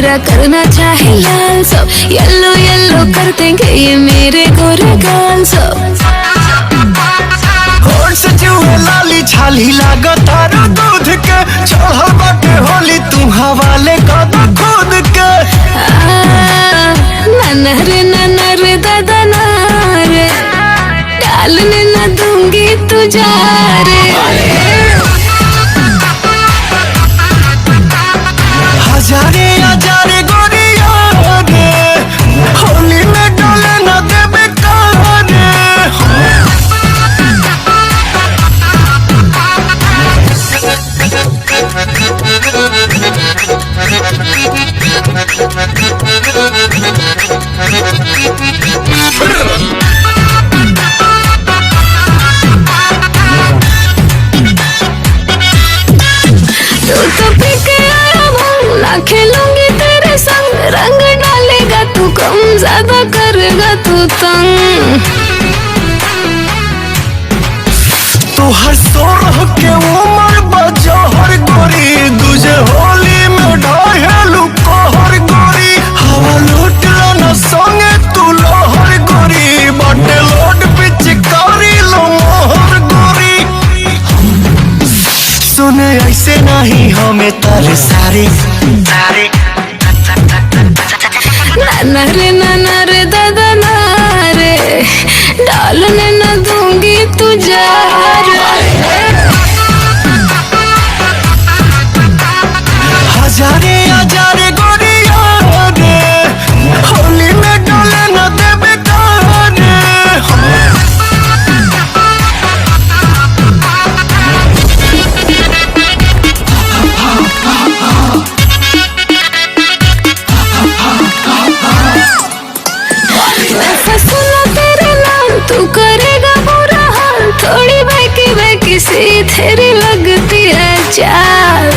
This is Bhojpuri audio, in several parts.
मेरा करना चाहे लाल सब, येलो येलो कर देंगे ये मेरे गोरे गाल सब। होठ से चूहे लाली छाली लागत तारा दूध के, चढ़ल बाटे होली तू हवाले कद खुद के। नाना रे दादा ना रे, डालने न दूंगी तुझा रे। हजारे हजारे गोरिया रे, होली में डोले न देबे कारे। खेलूंगी तेरे संग, रंग डालेगा तू कम, ज्यादा करेगा तू तंग। तू हर सोरह के उमर बजो हर गोरी, तुझे होली में ढाहेलू कहर गोरी। हवा लूट लो न संगे तू लोहर गोरी, बटे लोड पिचकारी लो मोहर गोरी। सुने ऐसे नहीं हमें तारे सारे नाना रे दादा ना रे, डालने न दूंगी तुझे हजारे हजारे गोरिया रे, होली में डोले न देबे कारे। तू करेगा बुरा हाल, थोड़ी बहकी सी तेरी लगती है चाल।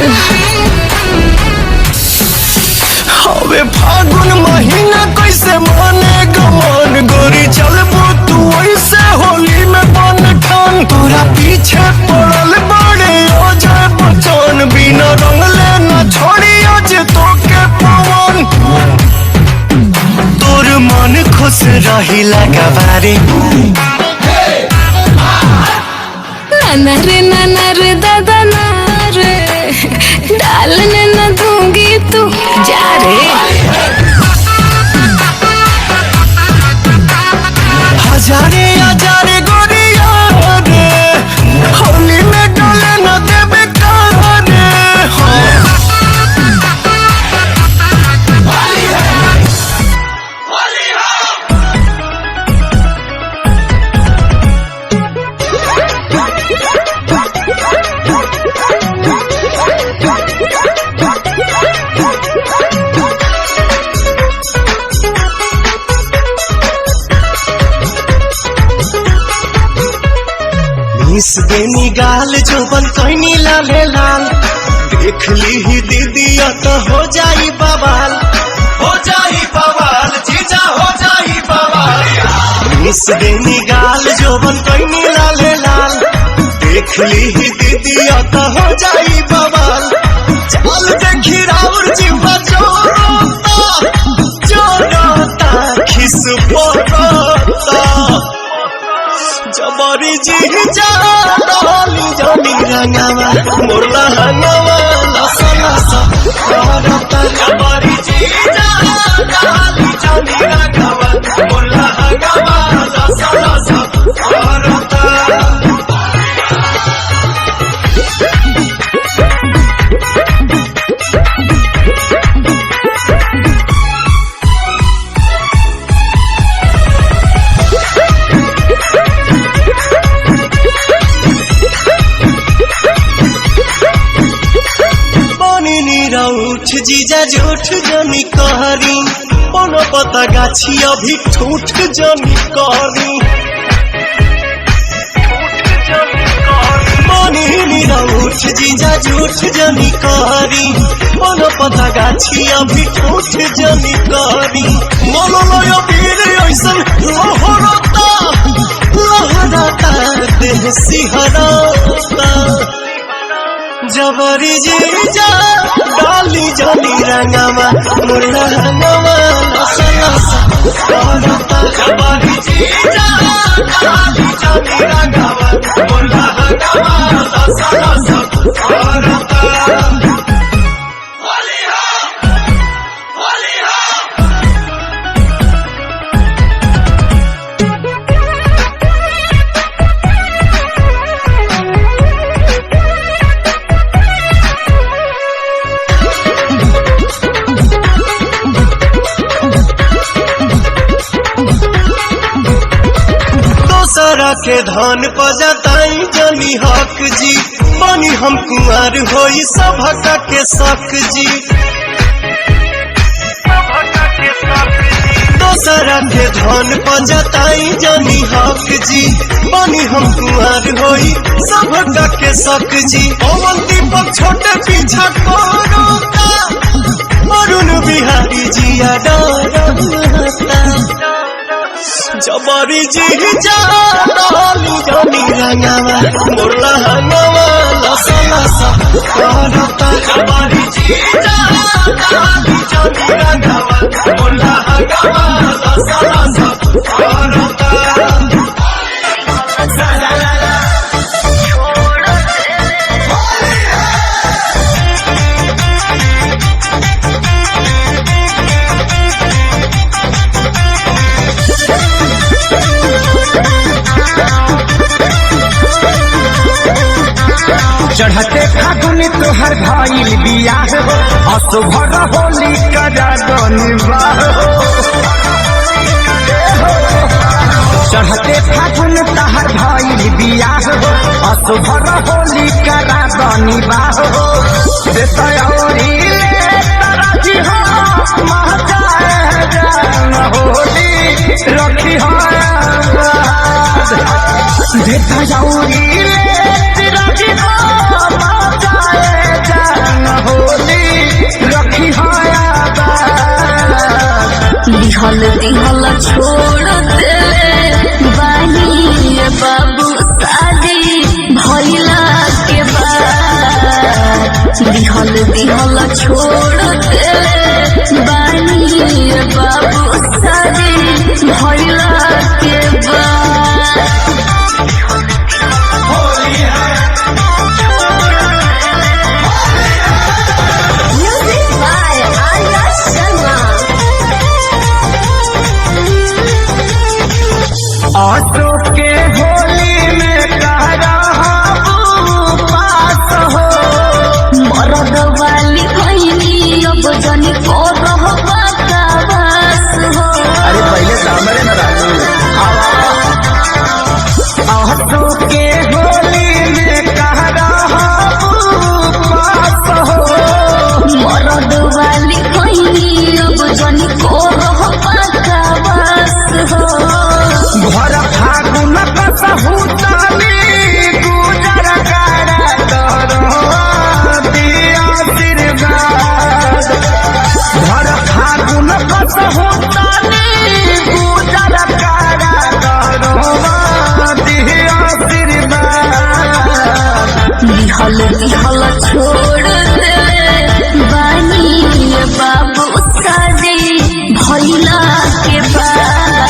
हवे फागुन महीना कैसे मानेगा मन, गोरी चलबू तू ऐसे होली में बन ठान। तोरा पीछे पड़ल बड़े अजय बच्चन, बिना रंगले न छोड़ी आज तो के पवन। तोर मन खुश रही लगा बारे। नाना रे दादा ना रे, डालने न दूंगी तू जा रे। हजारे हजारे गोरिया रे, होली में डोले न देबे कारे। मिस देनी गाल जोबन कहनी लाले लाल, देख ली ही दीदी तो हो जाई बवाल, हो जाई बवाल जीजा हो जाई बवाल। मिस देनी गाल जोबन कहनी लाले लाल, देख ली ही दीदी तो हो जाई बवाल। चल देखी राउर जीवा जोरोता खिस पोरोता, जबरी जी जा डाली जानी रंगावा मोरला हंगावा लसा लसा करता। जबरी जी जा डाली जानी रंगावा मोरला हंगावा लसा लसा करता। उठ जीजा झूठ जनी कहरी, कोनो पता गाछी अभी ठूठ जनी कहरी। उठ जीजा झूठ जनी कहरी, कोनो पता गाछी अभी ठूठ जनी कहरी। मोलो लोयो वीर ऐसन लोहरता लोहरता देह सिहरता, जबरी जीजा डाली जानी रंगवा मुर्ला हंगवा लसा लसा करता जवानी जीजा डाली जानी रंगवा मुर्ला हंगवा लसा लसा करता के धन पजताई जनी हक जी बनी हम कुंवर होई सभक के शक जी दोसरा के धन पजताई जनी हक जी बनी हम कुंवर होई सभक के शक जी पवन दीपक छोटे पीछा कोरोता अरुण बिहारी जिया डरता जबरी जी डाली जानी रंगवा मुर्ला हंगवा लसा लसा करता जबरी जी डाली जानी रंगवा मुर्ला हंगवा लसा लसा करता चढ़ते फागुनी तोहर भाईल बियाह हो असुभर होली करा गनिवाह हो चढ़ते फागुन तोहर भाईल बियाह हो असुभर होली करा गनिवाह हो देतौरी ले तरजी हो महकाए जान होली रखी हो देतौरी ले तरजी हो दिहल दिहल छोड़ दे बानी बाबू शादी भइला के बाद दिहल दिहल छोड़ दे बानी बाबू शादी भइला के बाद music by Arya Sharma auto के होली में कहरा पास हो मरद वाली कहनी अब जनी को रह बकवास हो अरे पहले सामने न राजू ऑटो के होली में कहरा पास हो मरद वाली कहनी अब जनी को रह बकवास हो घर फागुन कसहुतानी गुजर करा करो दिया आशीर्वाद घर फागुन कसहुतानी गुजर करा करो दिया आशीर्वाद दिहल दिहल छोड़ दे बानी बाबू शादी भइला के बाद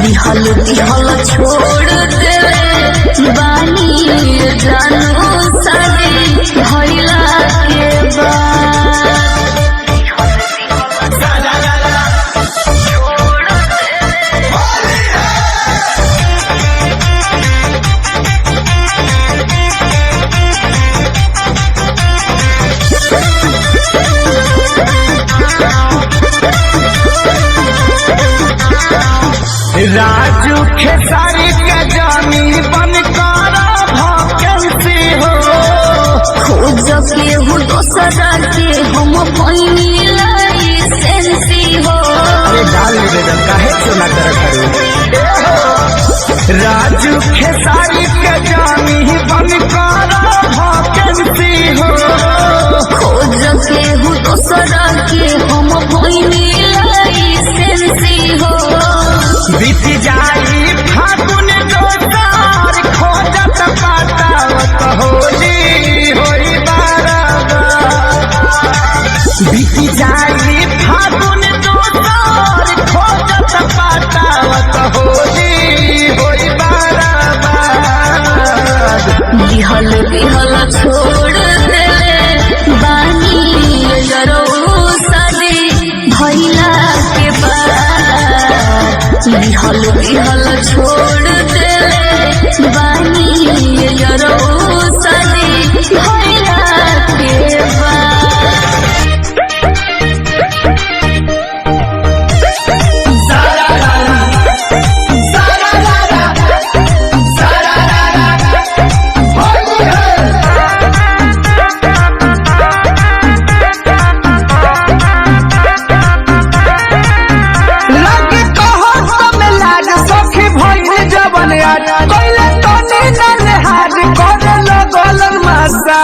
दिहल दिहल छोड़ दे बानी जानू शादी भइला के बाद राजू खेसारी के जानी बन कर भकेंसी हो खोज के हो दोसरा के हम भइनी लाइसेंसी हो अरे डाल निवेदन काहे चुना कर राजू खेसारी के जानी बन कर भकेंसी हो खोज के हो दोसरा के हम भइनी लाइसेंसी हो बीत जाई फागुन दोसार खोजत पातावत होली होई बारबार बिहल बिहल छोड़ देले बानी जरो शादी भइला के बाद बिहल बिहल छोड़ देले बानी जरो शादी भइला के बाद।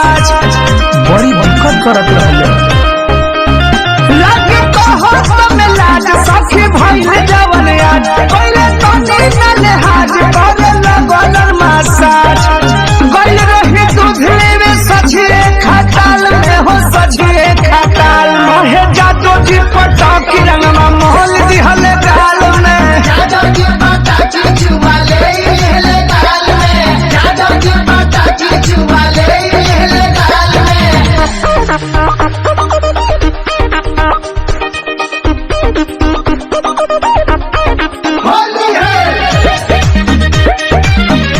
बड़ी दिक्कत करत रहले लागे कहत में लाज सखी भइल जवन आज पहिले तनी न लेहाज करे लगल मसाज गइल रही दूध लेवे सझिए खटाल में हो सझिए खटाल मोहे जादू जी पटाकी रंगमा मोहल दिहल गाल में जादू जी पटाकी चुमा ले गाल में जादू जी पटाकी चुमा ले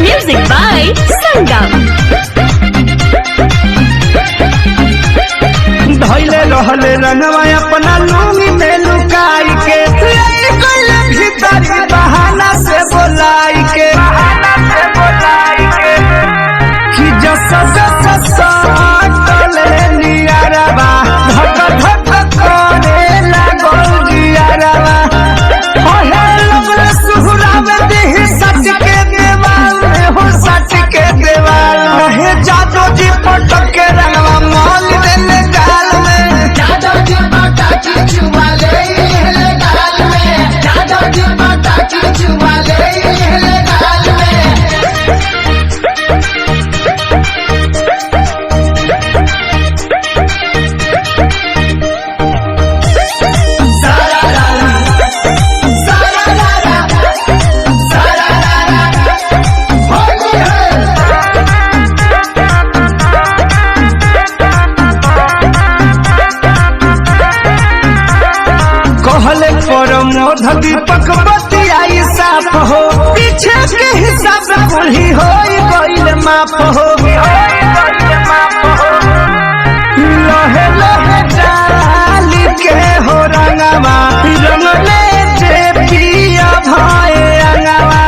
Music by Sangam। धैले रहले रंगवा अपना लूंगी में लुकाई के भीतरी बहाना से बोलाई के कि जस साटले नियारवा धक धक करे लागल जियारवा ओहे लगल सुहरावे देहि सच के देवाल में हो सच के देवाल ओहे जादू जी पटक के रंगवा मोल देले गाल में जादू जी पटाकी चुमा ले गाल में जादू जी पटाकी चुमा ले गाल में। कहले प्रमोद दीपक बतियाई साफ हो पीछे के हिसाब कुल्ही हो गइल माफ हो लहे लहे डाली के हो रंगवा रंगले जे पिया भाई रंगवा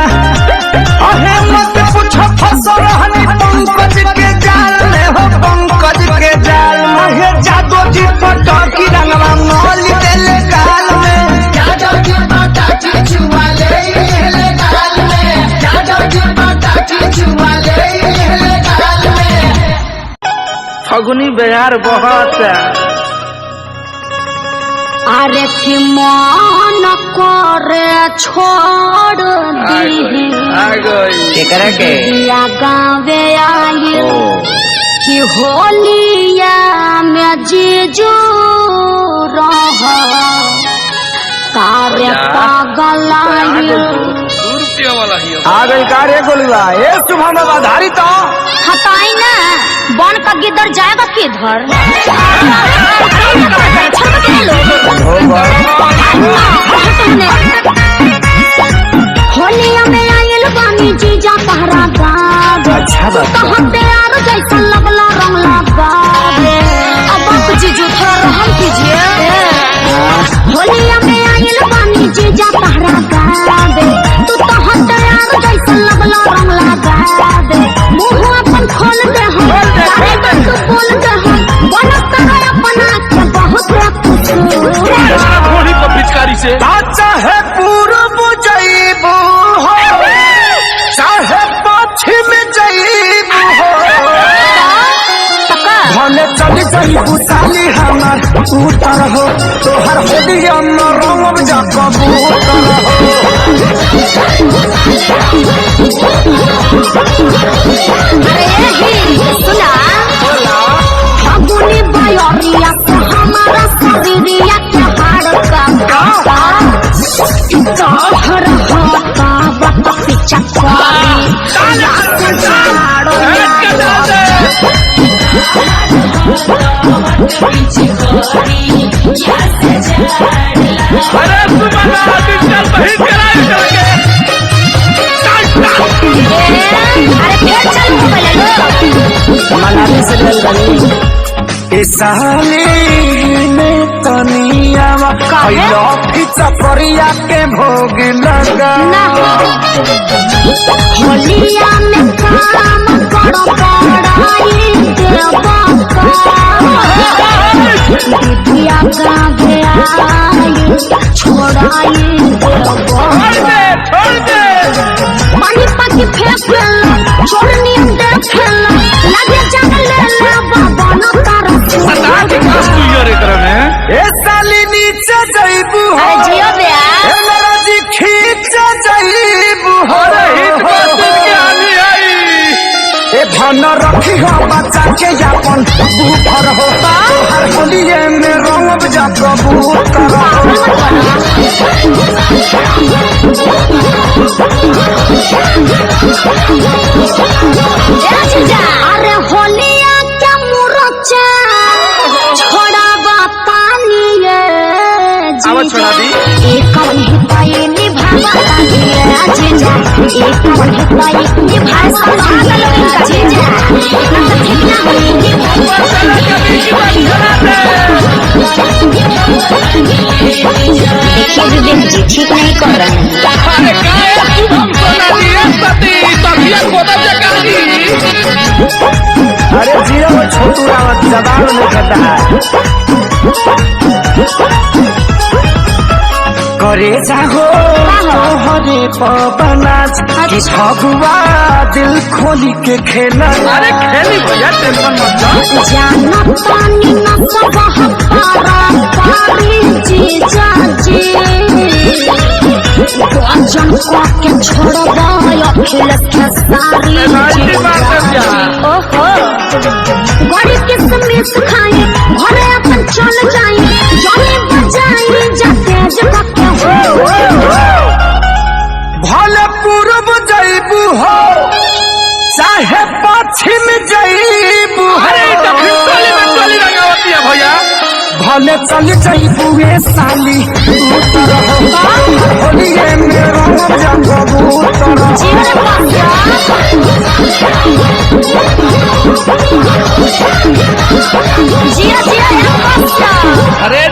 अहे मत पूछ फंस रहने पंकज के जाल में हो पंकज के जाल में जादू जी पटाकी रंगवा मोल देले गाल में जादू जी पटाकी चुमा ले गाल में जादू जी पटाकी चुमा ले गाल में। फगुनी बिहार बहुत अरे कि मन करे छोड़ दी केकरा के गावे आई कि होलिया में जीजू रह कार्य पागल आ गई कार्य गोलुआ ए शुभम आधारित तो हटाई ना बन का गिदर जाएगा किधर होलिया में आयल बानी जीजा पहरा गावे अच्छा बात तैयार जैसा लगला रंग लगावे अब आप जीजू थोड़ा रहम कीजिए होलिया में आयल बानी जीजा पहरा गावे तू तो तैयार जैसा लगला रंग लगावे मुंह अपन खोल दे हम सारे बात बोल दे हम बनत रहे अपना के बहुत कुछ थोड़ी को पिचकारी से चाहे पूर्व जईबू हो चाहे पश्चिम जईबू हो भले चली जईबू साली हमार उतर हो तोहर होलिया में रंग जा कबूतर सुना फागुनी बयरिया से हमारा शरीरिया के हाड़ का तोहर होता बत पीछा करी झाड़ो अरे सुमना डिजिटल बहिष्कार करके अरे फिर चल मोबाइल लो मनाली से गल बनी साले में तनियावा कैलो की चपरिया के भोग लगा ना होलिया में काम करो पड़ाई देवा बिटिया का गया छोड़ाई देवा छोड़ दे पानी पाकी फेंक लो छोड़नी देख लो लगे जंग ले ले बाबा न तारा सदा के कष्ट यार एकरा में ए साली नीचे जाइबू हो अरे जियो बया ए मेरा जी खींच जाइबू हो हित बात के आनी आई ए धन रखी हो बच्चा के यापन बूफर हो हर होलिए में रंग जा कबूतर अरे होलिया क्या मुरचा छोड़ा पानी आवा छोड़ा दी एक कवन हिताई निभावा जीजा एक कवन हिताई निभाए संभाल लो इनका जीजा ना तो ठीक ना होगी देखिए विवेक जी ठीक नहीं कर रहे हैं अरे काय तू हम सोना दिया सती तबिया खोदा जगानी अरे जियो वो छोटू रावत जवाब नहीं करता है करे जाहो हरे पवनाच कि फगुआ दिल खोली के खेला अरे खेली भैया टेंशन मत लो जाना पानी न सब हमारा पारी जीजा जी गजन को के छोड़बा अखिल के सारी ओहो गड़ी किसमिस खाए घरे अपन चल जाए जाने बजाए जाते जगत हो भले पूर्व जइबू हो चाहे पश्चिम जइबू अरे टोली में टोली रंगावती है भैया भले चल जइबू ए साली उतर हो होलिए में रंग जगबू उतर जीवन जिया जिया अरे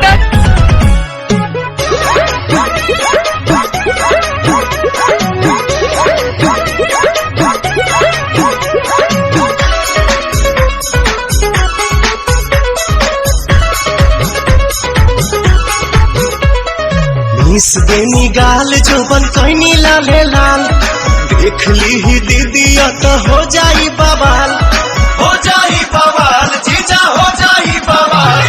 मिस देनी गाल जोबन कहनी लाले लाल देख ली ही दीदी तो हो जाई बवाल जीजा हो जाई बवाल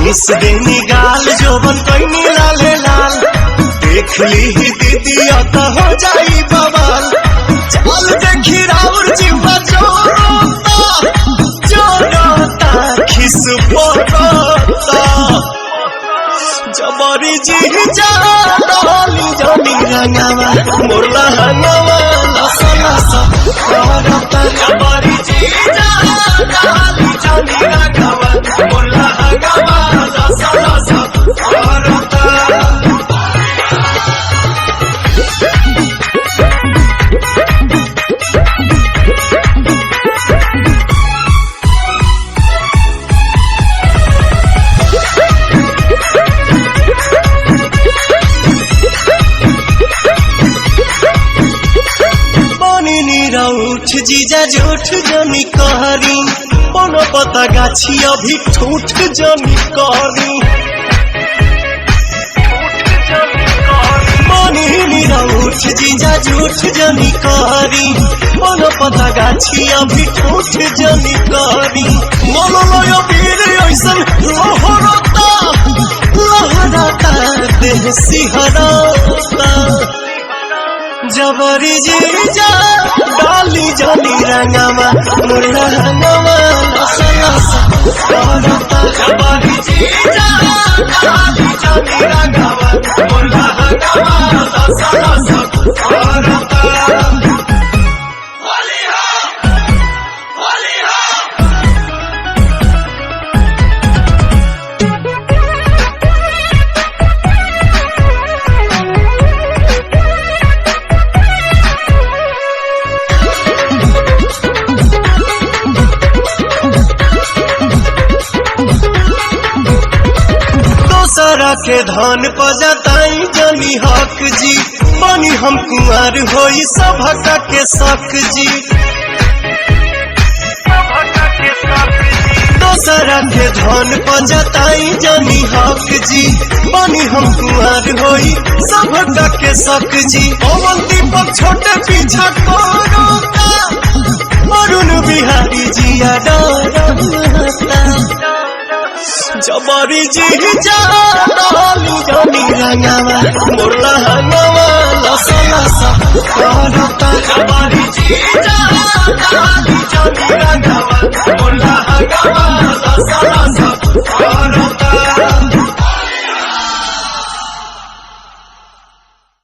मिस देनी गाल जोबन कहनी लाले लाल देख ली ही दीदी तो हो जाई बवाल चल देखी राउर जीवा जोरोता खिस पोरोता जबरी जी जा डाली जानी रंगावा मुरला हंगावा लसा लसा करता जबरी जी जा डाली जानी रंगावा मुरला हंगावा लसा लसा करता उठ जीजा झूठ जनी कहरी कोनो पता गाछी अभी ठूठ जनी कहरी उठ जीजा झूठ जनी कहरी कोनो पता गाछी अभी ठूठ जनी कहरी मोलो लोयो वीर ऐसन लहराता देह सिहराता जबरी जीजा डाली जानी रंगावा मुरला हंगावा लसा लसा करता जबरी जीजा डाली जानी रंगावा मुरला हंगावा लसा लसा करता होली हो दोसरा के धन पजताई जनी हक जी बनी हम कुंवर होई सभक के शक जी दोसरा के धन पजताई जनी हक जी बनी हम कुंवर होई सभक के शक जी पवन दीपक छोटे पीछा कोरोता अरुण बिहारी जिया डरता जबरी जी जालू जनी रंगावा मोरला हंगावा लसा लसा करता जबरी जी जालू जनी रंगावा मोरला हंगावा लसा लसा करता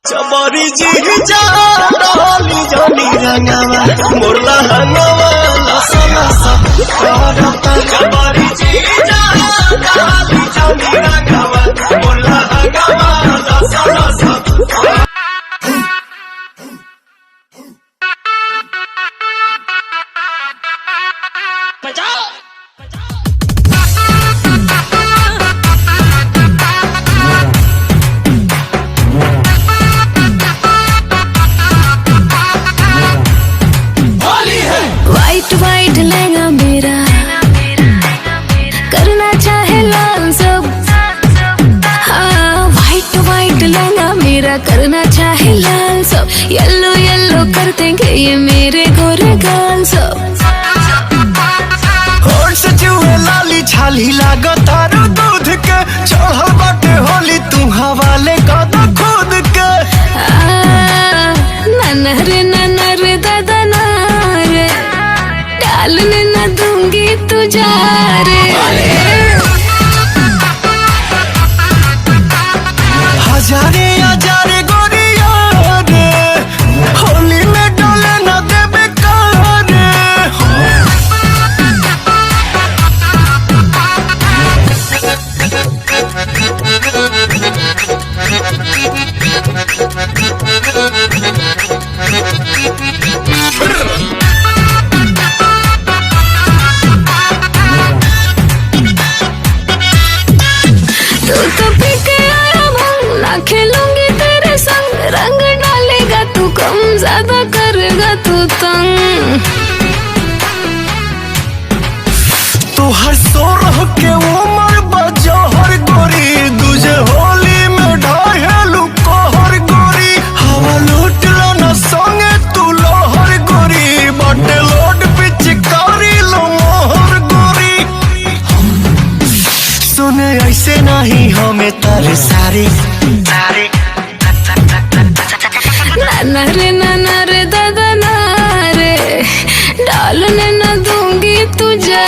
जबरी जी जालू जनी रंगावा मोरला हंगावा लसा लसा करता जबरी जी जालू जनी रंगावा मोरला हंगावा लसा लसा वाइट वाइट लहंगा मेरा करना चाहे लाल सब हाँ वाइट वाइट लहंगा मेरा करना चाहे लाल सब येलो येलो कर देंगे ये मेरे गोरे गाल सब होठ से चूहे लाली छाली लागो तारो दूध के चढ़ल बाटे होली तू हवाले का दो खुद के नाना रे दादा ना रे डालने न दूंगी तुझा रे हजारे हजारे गोरिया रे होली में डोले न देबे कार तू तो पी के आया भंग ना खेलूंगी तेरे संग रंग डालेगा तू कम ज्यादा करेगा तू तंग तू हर सोरह के उमर बजा हर गोरी तुझे होली में ढाहेलू कहर गोरी हवा लूट लो न संगे तू लोहर गोरी बटे लोड पिचकारी लो मोहर गोरी सुने ऐसे नहीं हमें तारे सारी नाना रे दादा ना रे डालने न दूंगी तुझा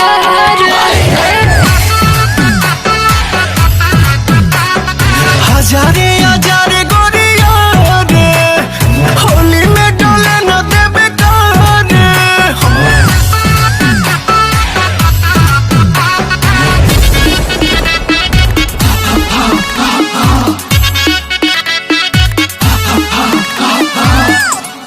हजारे हजारे गोरिया रे होली में डोले न देबे कार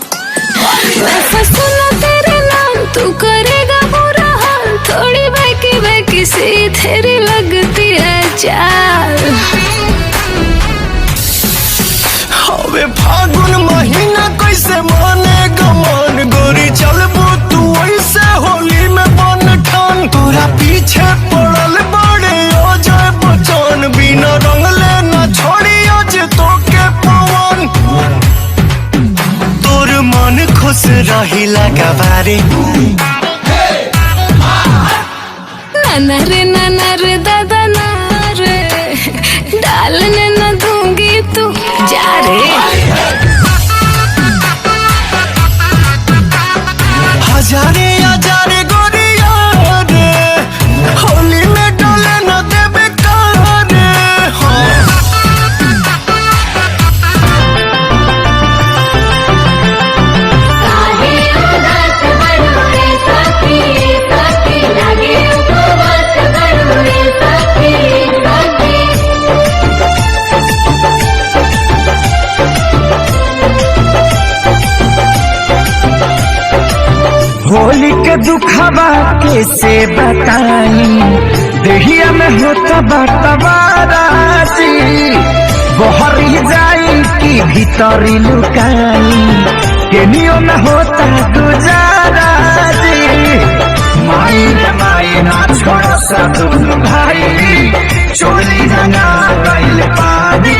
वैसा सुना तेरे नाम तू करेगा बुरा हाल थोड़ी बहकी सी तेरी लगती है चाल हवे फागुन महीना कैसे मानेगा मन गोरी चलबो तू ऐसे होली में बन ठान तोरा पीछे पड़ल बड़े अजय बचन बिना रंगले न छोड़ी आज तो के पवन तोर मन खुश रही लगा बारे नाना रे दादा ना रे डालने न दूंगी तू जा रे हजारे हजारे गोरिया रे होली में डोले न देबे कार होली के दुखवा कैसे बताई देहिया में होता बाराती बहरी जाई कि भीतरी लुकाई केनियो में होता गुजारा जी माई रे माई ना छोड़ सा दोनों भाई चोली रंगा गइल पानी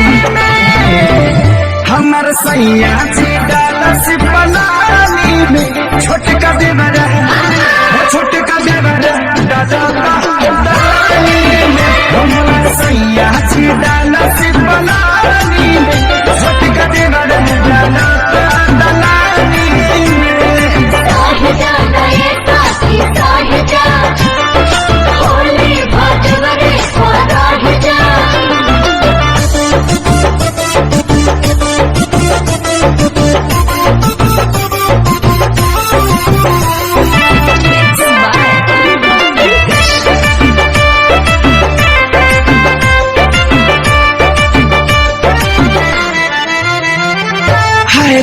हमर सैया जी डालस बनानी में छोटका देवरा छोटका देवरा दादा हमर सैया जी डालस बनानी में छोटका देवरा दादा साहिजा गए काशी साहिजा होली भटवरे साहिजा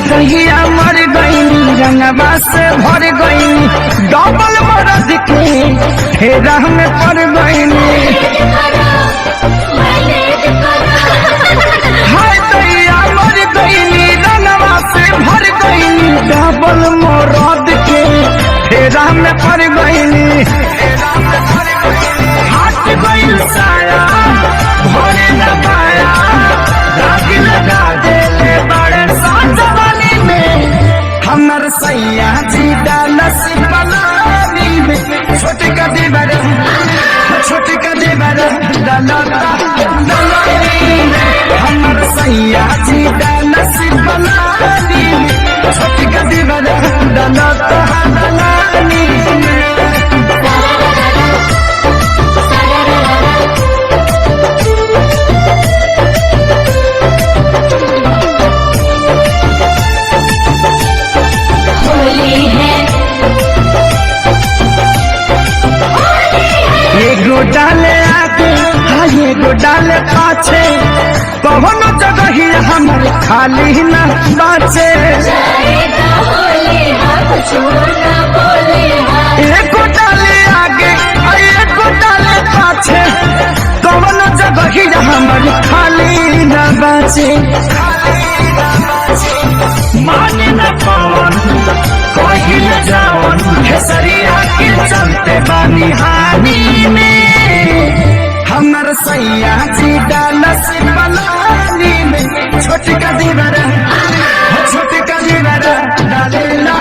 दहिया मर गई रंगवा से भर गई डबल मरद के फेरा में पड़ गई हाय दहिया मर गई रंगवा से भर गई डबल मरद के फेरा में पड़ गई हाथ गई साया भरे न पाया दाग लगा देले बड़े साजवानी में हमर सैया जी डालस बनानी में छोटका देवरा डालनी में हमर सैया जी डालस बनानी में छोटका देवरा डालनी में एगो डाले आगे हाँ एगो डाले पाछे कौनो जगह ही हमर खाली न बाचे एगो डाले आगे एगो डाले पाछे कौनो जगह ही हमर खाली न बाचे माने न पवन कोई न जावन खेसरिया के चलते बानी हानी में हमर सैया जी डालस बनानी में छोटका देवरा डालेला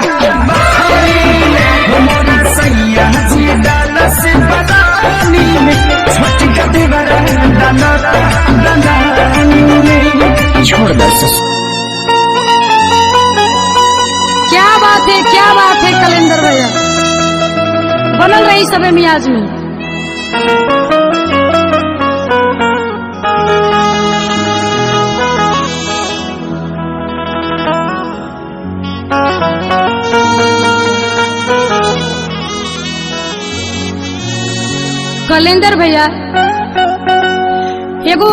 बहानी में हमर सैया जी डालस बनानी में छोटका देवरा डालनी में छोड़ दो क्या बात है कैलेंडर भैया बनल रही सबे मियाज में। कैलेंडर भैया एगो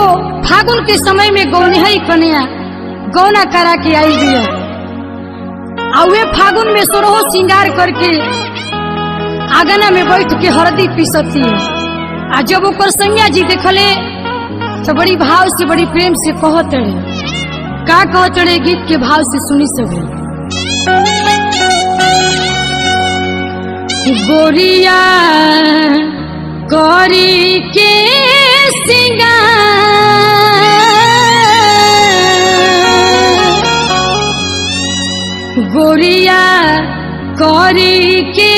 फागुन के समय में गौनिहाई कन्या गौना करा के आई बिया और वे फागुन में सोरहो श्रृंगार करके आंगना में बैठ के हरदी पीसती आ जब ओकर संज्ञा जी देखले तो बड़ी भाव से बड़ी प्रेम से कहते का कहते गीत के भाव से सुनी सके गोरिया गौरी के गोरिया कौरी के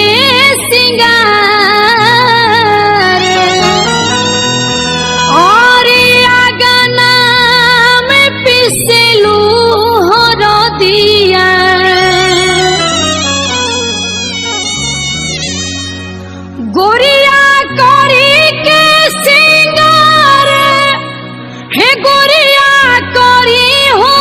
सिंगार और आगना में पिसलू हो दिया गोरिया कौरी के सिंगार हे गोरिया कौरी हो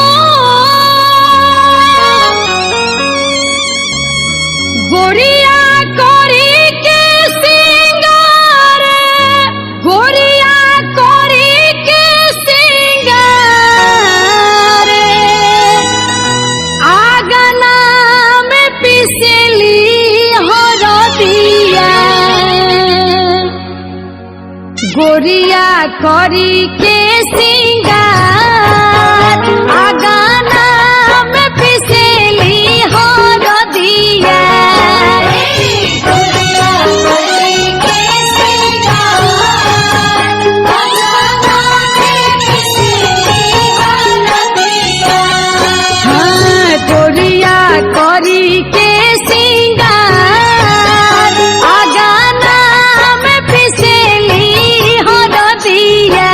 गोरिया कौरी के सिंगार गोरिया कौरी के सिंगार आगना में पिसली हो दिया गोरिया करी के सिंगार आगाना में पिसेली हो रदिया गोरिया करी के सिंगार आगाना में पिसेली हो रदिया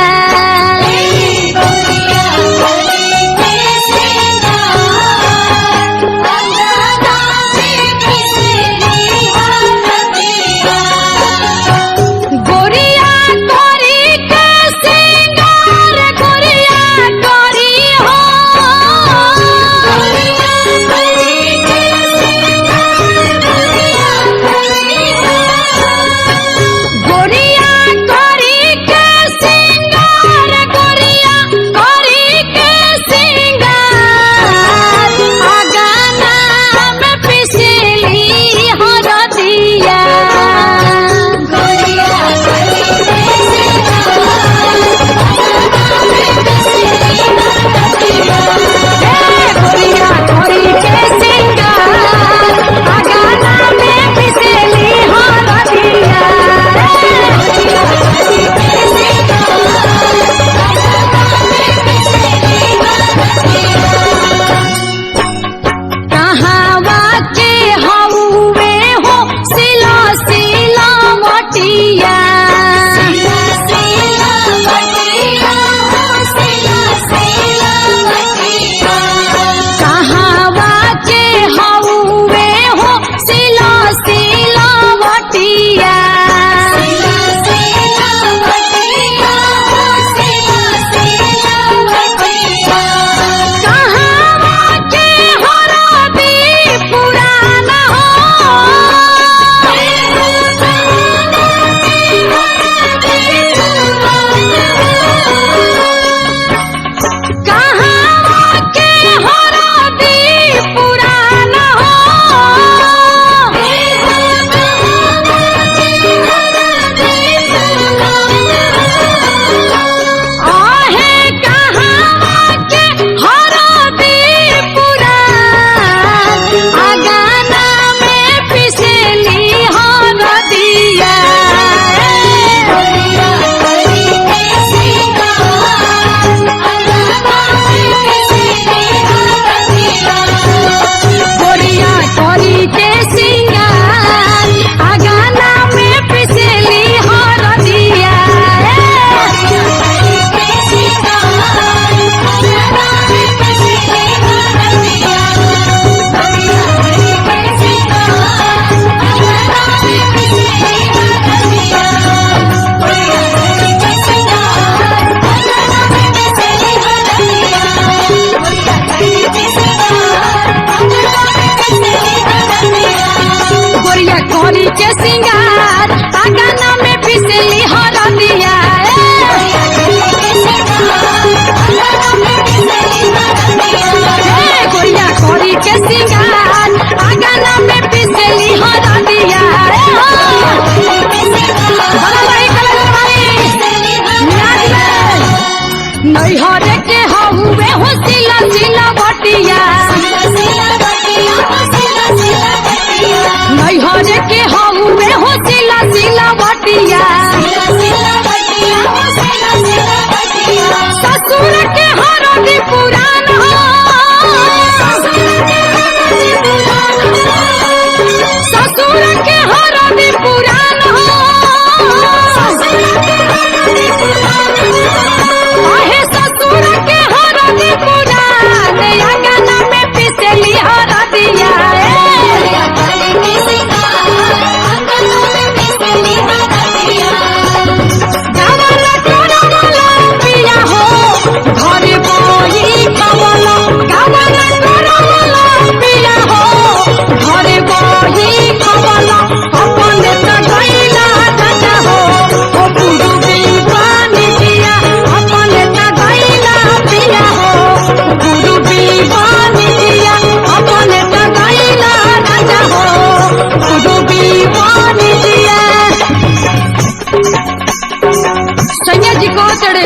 कोतड़े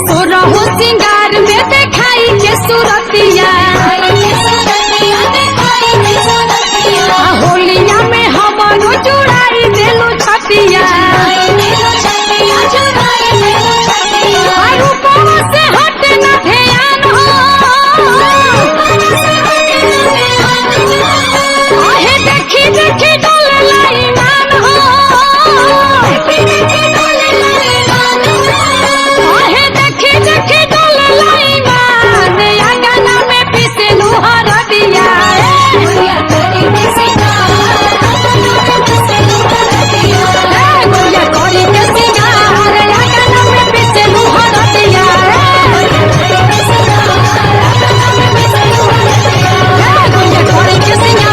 सोरा हो सिंगार में देखाई के सूरतिया होलिया में हमरो जुड़ाई देलू छतिया रूपवा से हट न ध्यान हो आहे देखी देखी डोले लाई मान हो आहे देखी देखी डोले लाई मान अंगना में पीसे लुहर दिया गुड़िया करी के सिंगार अंगना में पीसे लुहर दिया गुड़िया करी के सिंगार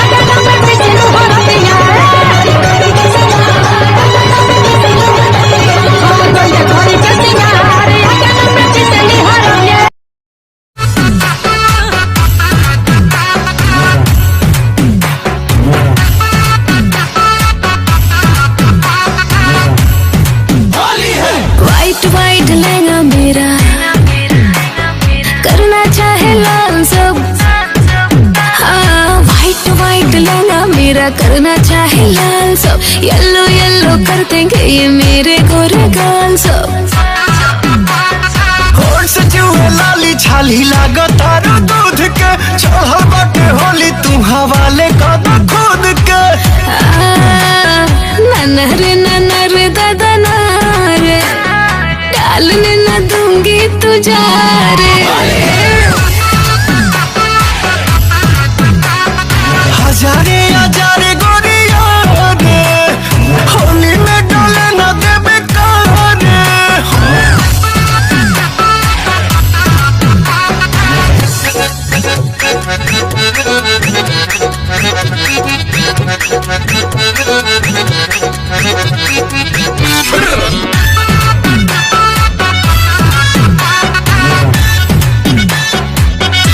अंगना में पीसे लुहर दिया गुड़िया करी के सिंगार अंगना में पीसे लुहर दिया। वाइट वाइट लहंगा मेरा करना चाहे लाल सब हाँ वाइट वाइट लहंगा मेरा करना चाहे लाल सब येलो येलो कर देंगे ये मेरे गोरे गाल सब होठ से चूहे लाली छाली लागो तारो दूध के चढ़ल बाटे होली तू हवाले कर दो खुद के ननर दादा नारे डालने न दूंगी तुझा रे हजारे हजारे गोरिया रे होली में डोले न देबे कारे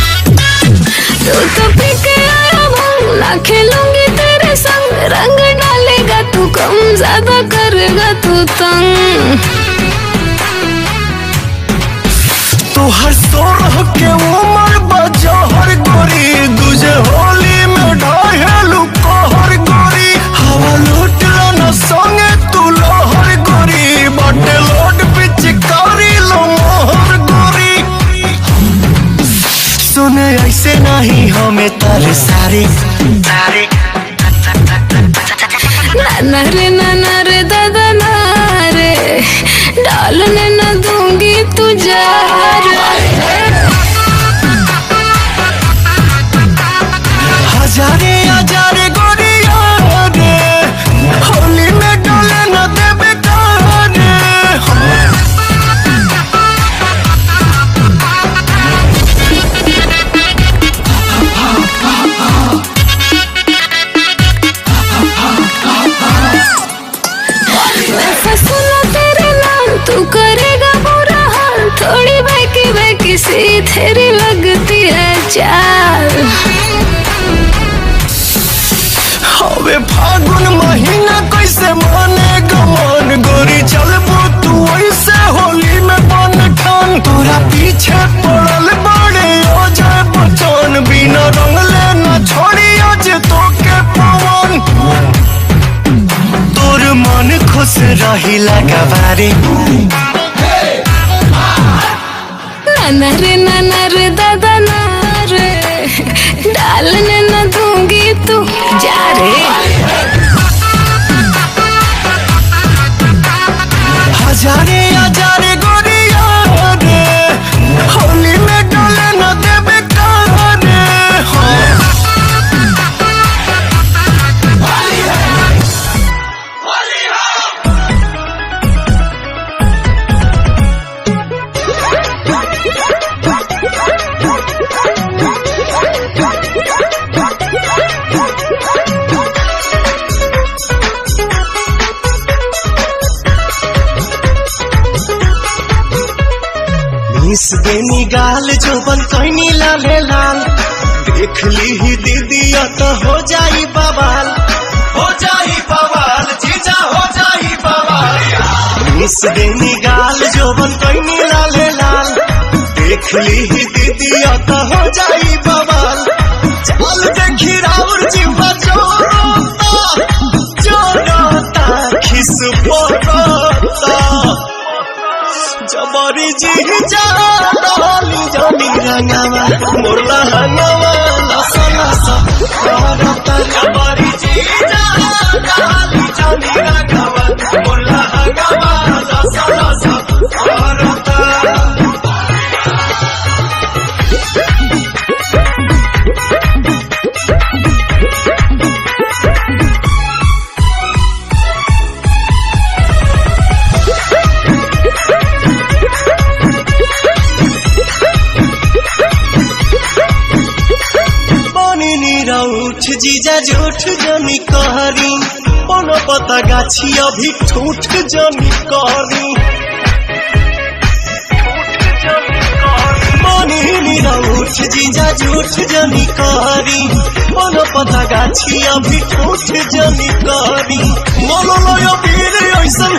तू तो पी के आया भंग ना खेलूंगी तेरे संग रंग डालेगा तू कम ज्यादा करेगा तू तंग तू हर सोरह के उमर बजा हर गोरी तुझे होली में ढाहेलू कहर गोरी हवा लूट लो न संगे तू लोहर गोरी बाटे लोड पिचकारी लो मोहर गोरी सुने ऐसे नहीं हमें तारे सारे ननर दादा नारे डालने न दूंगी तुझा हजारे हजारे गोरिया रे होली में डोले न देबे कारे वैसा सुनो तेरे नाम तू करेगा बुरा हाल थोड़ी बहकी सी तेरी लगती है चाल हवे फागुन महीना कैसे मानेगा मन गोरी चलबो तू ऐसे होली में बन ठान तोरा पीछे पड़ल बड़े हो जाए बचन बिना रंग लेना छोड़ी आज तो के पवन तोर मन खुश रही लगा बारे ननर दादा नारे डालने न दूंगी तू जा रे हजारे हजारे गोरिया रे होली में डोले न देबे कारे मिस देनी गाल जोबन कहनी लाले लाल देख ली ही दीदिया तो हो जाई बवाल जीजा हो जाई बवाल मिस देनी गाल जोबन कैनी लाले लाल देख ली ही दीदी तो हो जाई बवाल चल देखी राउर जीवा जोरता खिस पोरता जबरी जी जा डाली जानी रंगावा मोरला हंगावा लसा लसा करता जबरी जी जा डाली जानी रंगावा मोरला हंगावा लसा लसा करता उठ जीजा झूठ जनी कहरी पनो पता गाछी अभी ठूठ जनी कहरी उठ जीजा झूठ जनी कहरी पनो पता गाछी अभी ठूठ जनी कहरी मोलो लोयो वीर ऐसन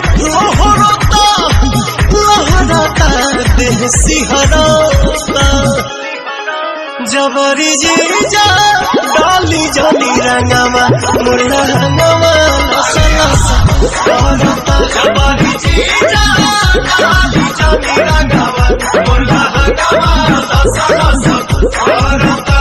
लहराता देह सिहराता जबरी जी जा डाली जानी रंगावा मुरला हंगावा लसा लसा करता जबरी जी जा डाली जानी रंगावा मुरला हंगावा लसा लसा करता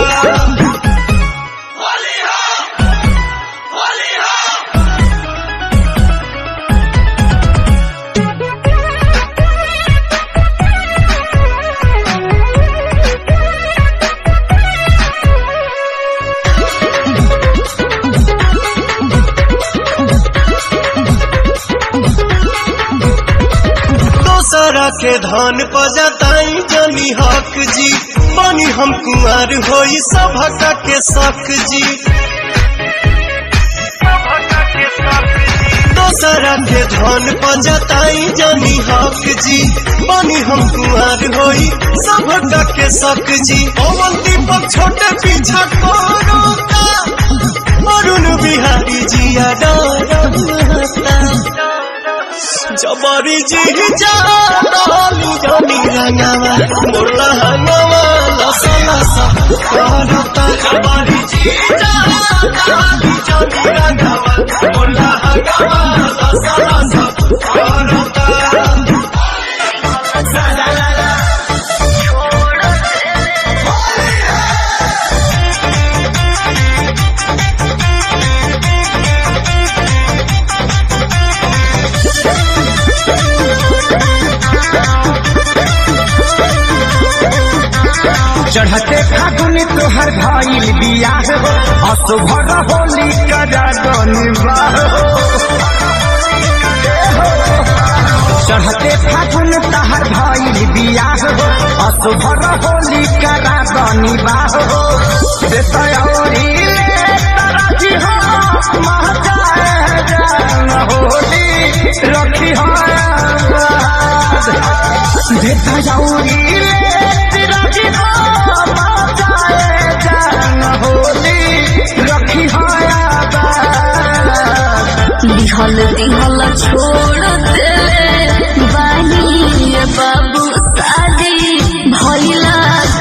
दोसरा के धन पजताई जनी हक जी बनी हम कुंवर होई सभक के शक जी दोसरा के धन पजताई जनी हक जी बनी हम कुंवर होई सभक के शक जी पवन दीपक छोटे पीछा कोरोता अरुण बिहारी जिया डरता जबरी जी जा डाली जानी रंगावा मोरला हंगावा लसा लसा करता जबरी जी जा डाली जानी रंगावा मोरला हंगावा लसा लसा करता चढ़ते फागुन तोहर भइल बियाह हो असुभर होली करा गनिबाह चढ़ते फागुन तोहर भइल बियाह हो असुभर होली करा गनिबाह देतौरी ले तरही हो महजाए जान होली रखी हो देतौरी ले तरही हो दिहल दिहल छोड़ देले बानी बाबू शादी भइला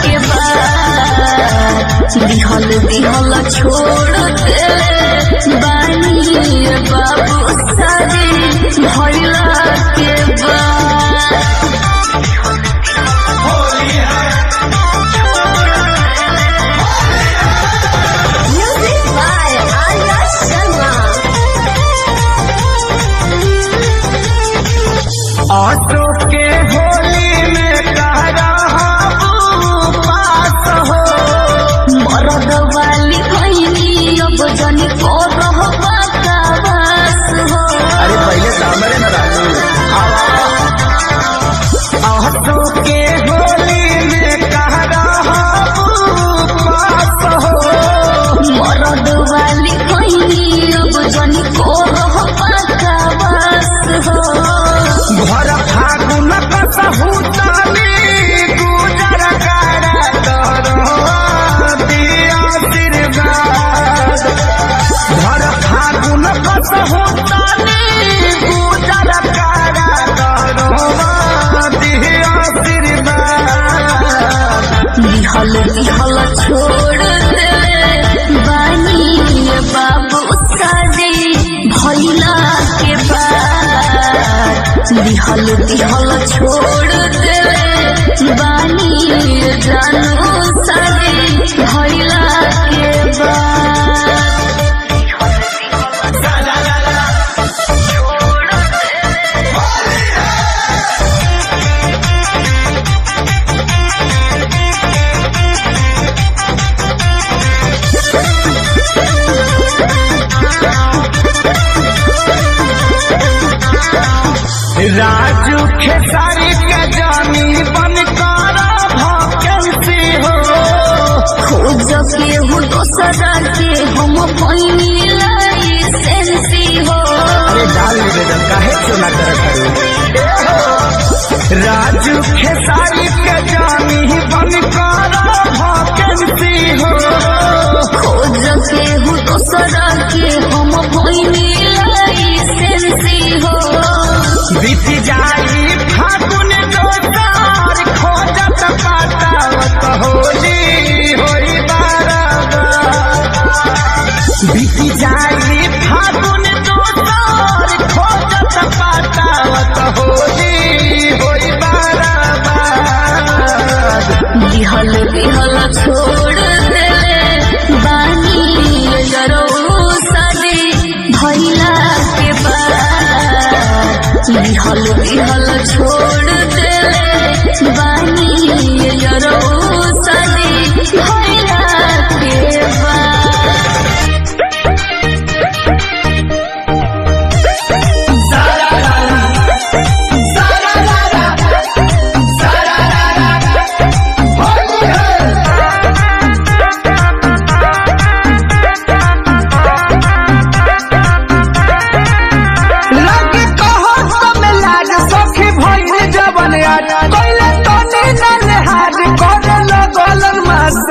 के बाद दिहल दिहल छोड़ देले बानी बाबू शादी भइला के बाद music by Arya Sharma auto के होली में कहरा पास हो मरद वाली कहनी अब जनी को रहबा का बस हो अरे पहले सामने न राजू ऑटो के होली में कहरा पास हो मरद वाली कहनी अब जनी को रहबा का बस हो घर फाग दिहल दिहल छोड़ देले बानी जानू सारी भइला के बाद राजू खेसारी के जानी बन कर भकेंसी हो खोज के हो दोसरा के हम पैनी लाइसेंसी हो। अरे डाल निवेदन काहे चुना कर राजू खेसारी के जानी बन कर भकेंसी हो खोज के हो दोसरा के हम पैनी लाइसेंसी हो। बीत जाई फागुन दोसार खोजत पातावत होली होई बाराबार बीत जाई फागुन दोसार खोजत पातावत होली होई बाराबार दिहल दिहल छोड़ देले बानी जरो सदी भइला के बाद दिहल दिहल छोड़ देले बानी जरो सदी भइला के बाद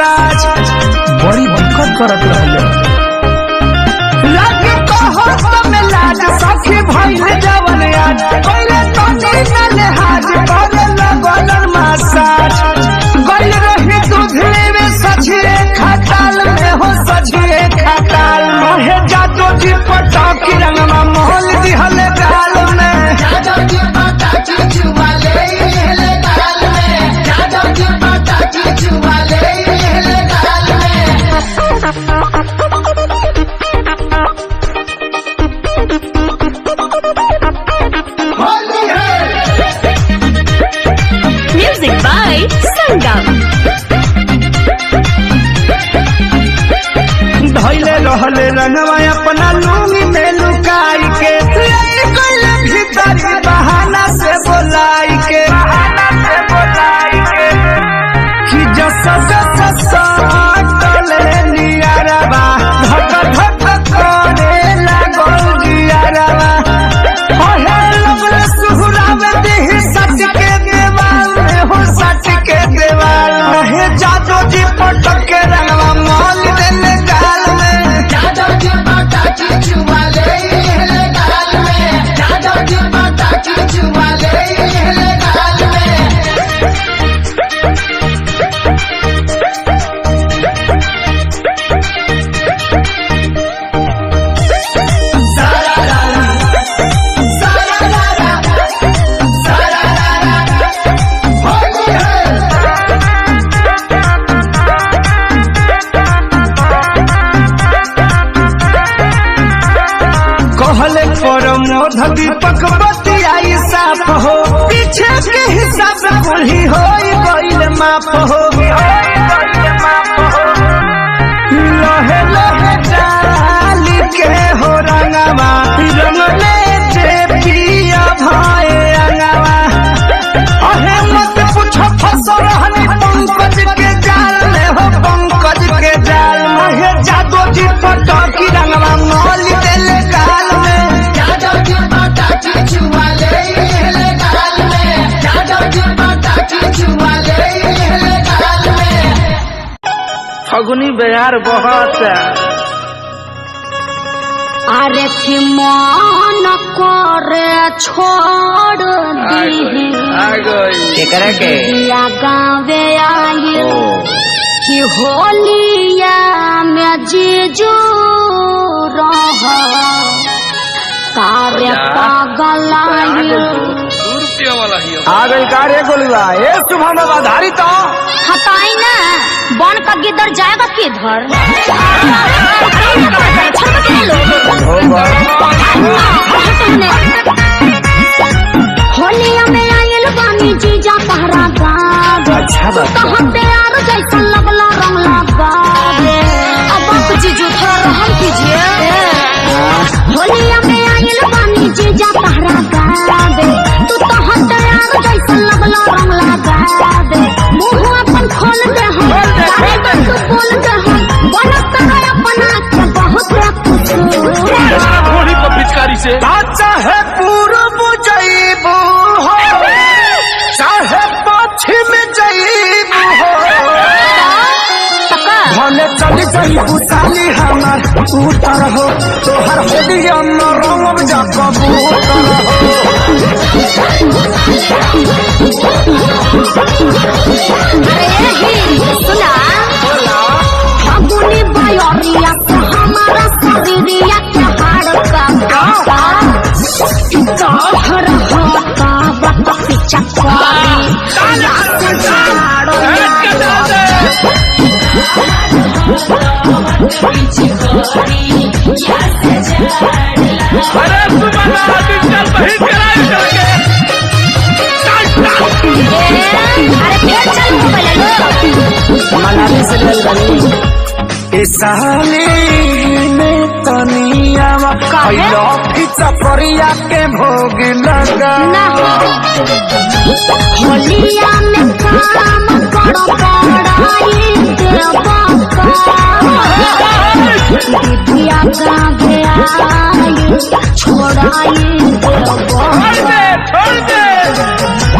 बड़ी दिक्कत करत रहले लगे कहत में लाज सखी भइल जवन आज पहिले तनी न हाज करे लगल मसाज गइल रही दूधले में सझिए खटाल में हो सझिए खटाल महे जातो जी पटाकी रंगमा मोहल दिहल गाल में जातो जी पटाकी चुवाले ले गाल में जातो जी पटाकी चुवाले Music by Sangam. धैले रहले रंगवा अपना लूंगी में लुकाई के भीतर बहाना से बोलाई के कि जस जस साटले नियारवा धक धक करे लागल जियारवा ओहे लगले सुहरा में देह सच के देवाल में हो सच के देवाल ओहे जादू जी पटक के रंगवा मोल देले गाल में जादू जी पटक चुवाले ले गाल में जादू जी पटक चुवाले ले गाल में कहले प्रमोद दीपक बतियाई साफ हो पीछे के हिसाब कुल्ही हो गइल माफ हो लहे लहे डाली के हो रंगवा रंगले जे पिया भाई रंगवा अहे मत पूछो फंसो रहनी पंकज के जाल में हो पंकज के जाल में जादू जी पटाकी रंगवा मोल देले गाल में जादू जी पटाकी चुवाले ले गाल में जादू जी पटाकी चुवाले ले गाल में फगुनी बयार बहुत अरे कि मन करे छोड़ दी केकरा के या गाँवे आई कि होलिया में जीजू रह कार्य पागल आई आ गई गाड़ी गोलुआ ए सुबह में आधारित तो हटाई ना बन का गिदर जाएगा किधर होलिया में आयल बानी जीजा तहरा गावे अच्छा बात है। कहाँ प्यार जैसा लगला रंग लगावे अब आप जीजू थोड़ा रहम कीजिए होलिया में आयल बानी जीजा तहरा गावे तू कहाँ प्यार जैसा लगला रंग लगावे मुँह अपन खोल दे हम सारे बात तू बोल दे हम बनत है अपना के बहुत कुछ पिचकारी से चाहे पूर्व जईबू हो चाहे पश्चिम जईबू हो भले चली जईबू साली हमार उतर हो तोहर होलिया में रंग जा कबूतर सुना फागुनी बायोरिया से हमारा शरीरिया के हाड़ का तोहर होता बत पीछा कोरी या से झाड़ो अरे सुबह डिजिटल बहिन कराई अरे फिर चल मनाली से चल बनी साली में तनियावा खैलो चपरिया के भोग लगा होलिया में काम करो पड़ाई देवा दिया गावे आई छोड़ाई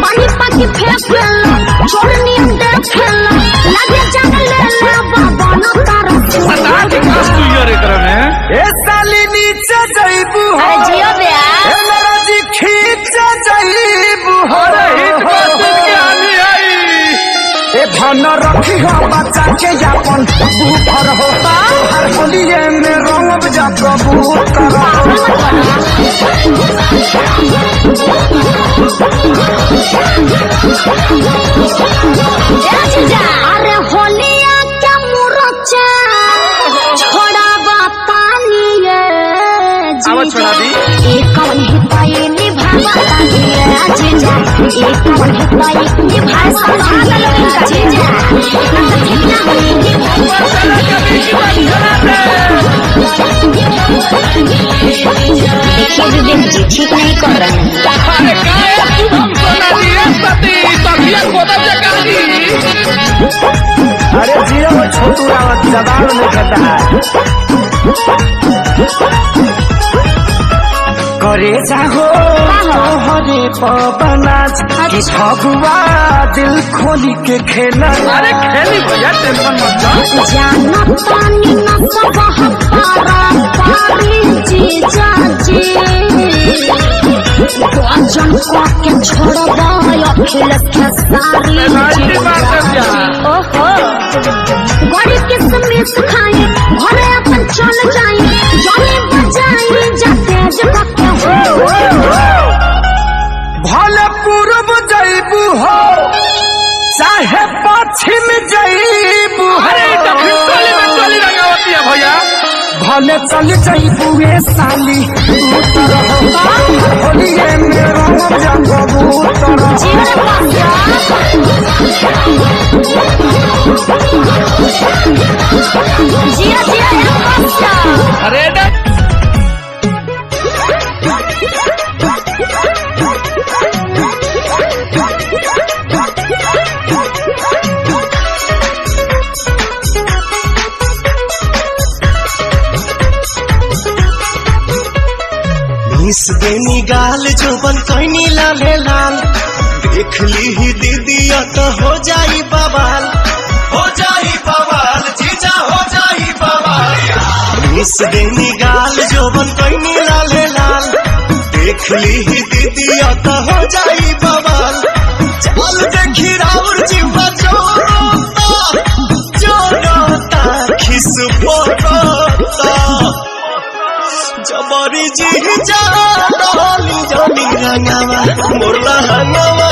पानी पानी फेंक छोड़नी देख लगे जंग ले ले बाबा न तारा ए साली नीचे जईबू हो अरे जियो बया ए मेरा जी खींच जईबू हो ए धन रखी हो बच्चा के यापन बूफर हो हर होलिये में रंग जा कबूतर अरे होलिया क्या मुरचा छोड़ा बतानी छोड़ा दी एक कवन हिताई निभावा जीजा एक कवन हिताई निभाए समझा लो जीजा देखिए विवेक जी ठीक नहीं कर रहे हैं अरे जियो वो छोटू रावत जवाब में कहता है करे जाहो हरे पवनाच कि फगुआ दिल खोली के खेला अरे खेली भैया टेंशन मत जाना पानी न सब हमारा पारी जीजा जी वचन के छोड़बा अखिल के सारी ओहो बड़ी किस्मत खाए घरे अपन चल जाए जाने बजाए जाते जगत भले पूर्व जईबू हो चाहे पश्चिम जईबू भैया भले चल जईबू ए साली उतर हो होलिये में रंग जा कबूतर जिया जिया अरे मिस देनी गाल जोबन कहनी लाले लाल देख ली ही दीदिया तो हो जाई बवाल जीजा हो जाई बवाल मिस देनी गाल जोबन कहनी लाले लाल देख ली ही दीदिया तो हो जाई बवाल चल देखी राउर जीवा जोरोता खिस पोरोता जबरी जी जा डाली जानी रंगावा मोरला हंगावा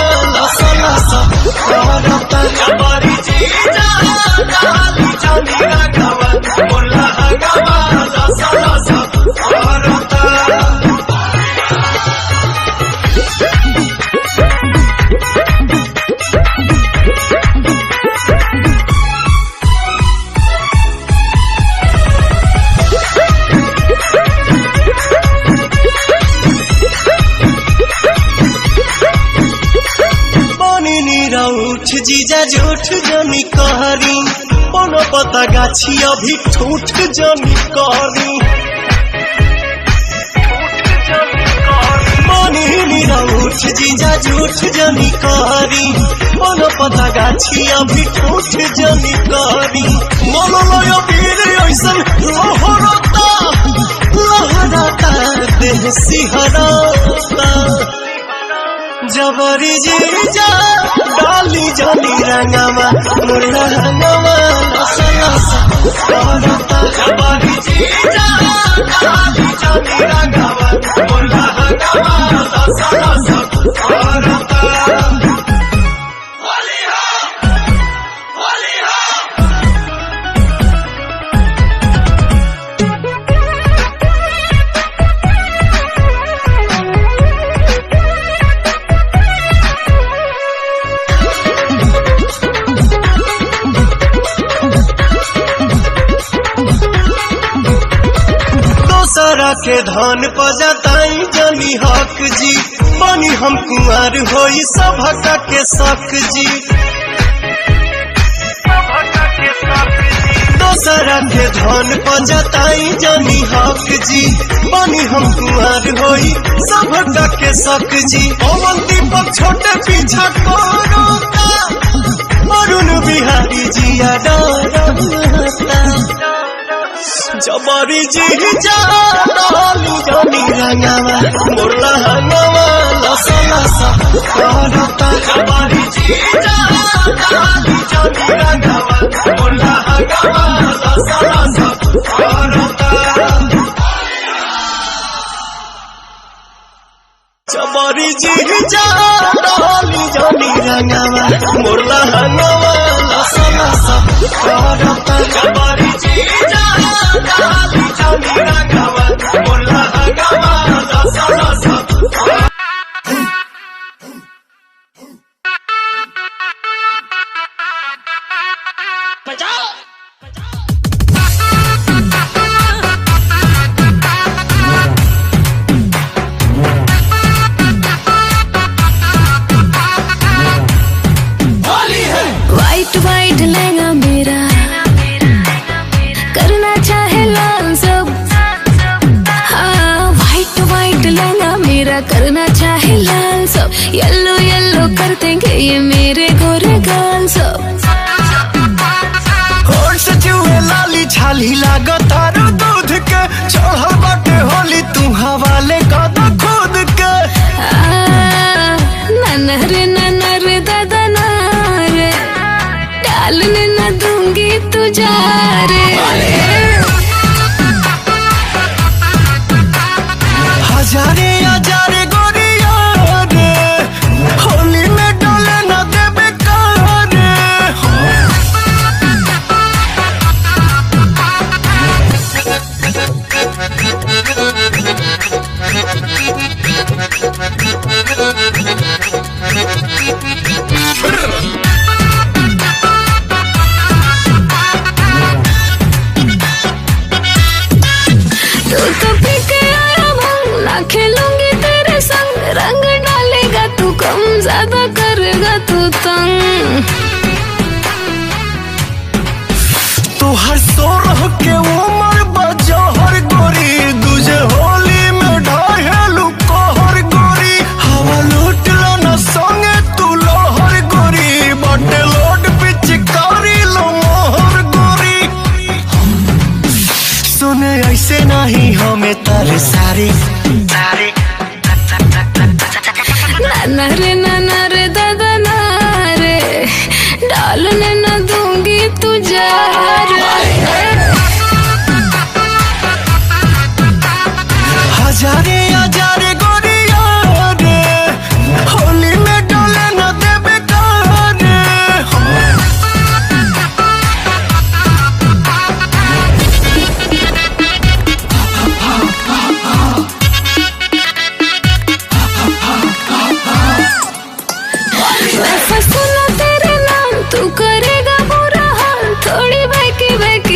जबरी जीजा डाली जानी रंगवा मोला हंगवा लसा लसा करता। उठ जीजा झूठ जनी कहरी कोनो पता गाछी अभी ठूठ जनी कहरी उठ जीजा झूठ जनी कहरी कोनो पता गाछी अभी ठूठ जनी कहरी मोलो लोयो वीर ऐसन लहरता लहरता देह सिहरता जबरी जीजा डाली जानी रंगवा मोला हंगवा लसा लसा करता। जबरी जीजा डाली जानी रंगवा मोला हंगवा लसा लसा करता। दूसरा के धन पजताई जनी हक जी बनी हम कुंवर होई सभक के शक जी। दूसरा के धन पजताई जनी हक जी बनी हम कुंवर होई सभक के शक जी। पवन दीपक छोटे पीछा करोता अरुण बिहारी जिया डरता जबरी जीजा डाली जानी रंगवा मोला हंगवा लसा लसा करता। जबरी जीजा डाली जानी रंगवा मोला हंगवा लसा लसा करता। जबरी जीजा डाली जानी रंगवा मोला हंगवा लसा लसा करता। जबरी जीजा डाली जानी रंगवा मोला हंगवा लसा लसा वाइट वाइट लहंगा मेरा करना चाहे लाल सब। हाँ वाइट वाइट लहंगा मेरा करना चाहे लाल सब। येलो येलो कर देंगे ये मेरे गोरे गाल सब। होठ से चूहे लाली छाली लागो तारो दूध के चढ़ल बाटे होली तू हवाले का दो खुद के। ननर दादा नारे डालने न दूंगी तुझा रे। हजारे हजारे गोरिया रे होली में डोले न देबे कारे। तू तो पी के आया भंग ना खेलूंगी तेरे संग। रंग डालेगा तू कम ज्यादा करेगा तू तंग। तू हर सो रह के उमर बजा हर गोरी तुझे होली में ढाहेलू कहर गोरी। हवा लूट लो न संगे तू लोहर गोरी बटे लोड पिचकारी लो मोहर गोरी। सुने ऐसे नहीं हमें तारे सारी ननर दादा नारे डालने न दूंगी तुझा रे। हजारे हजारे गोरिया रे होली में डोले न देबे कारे।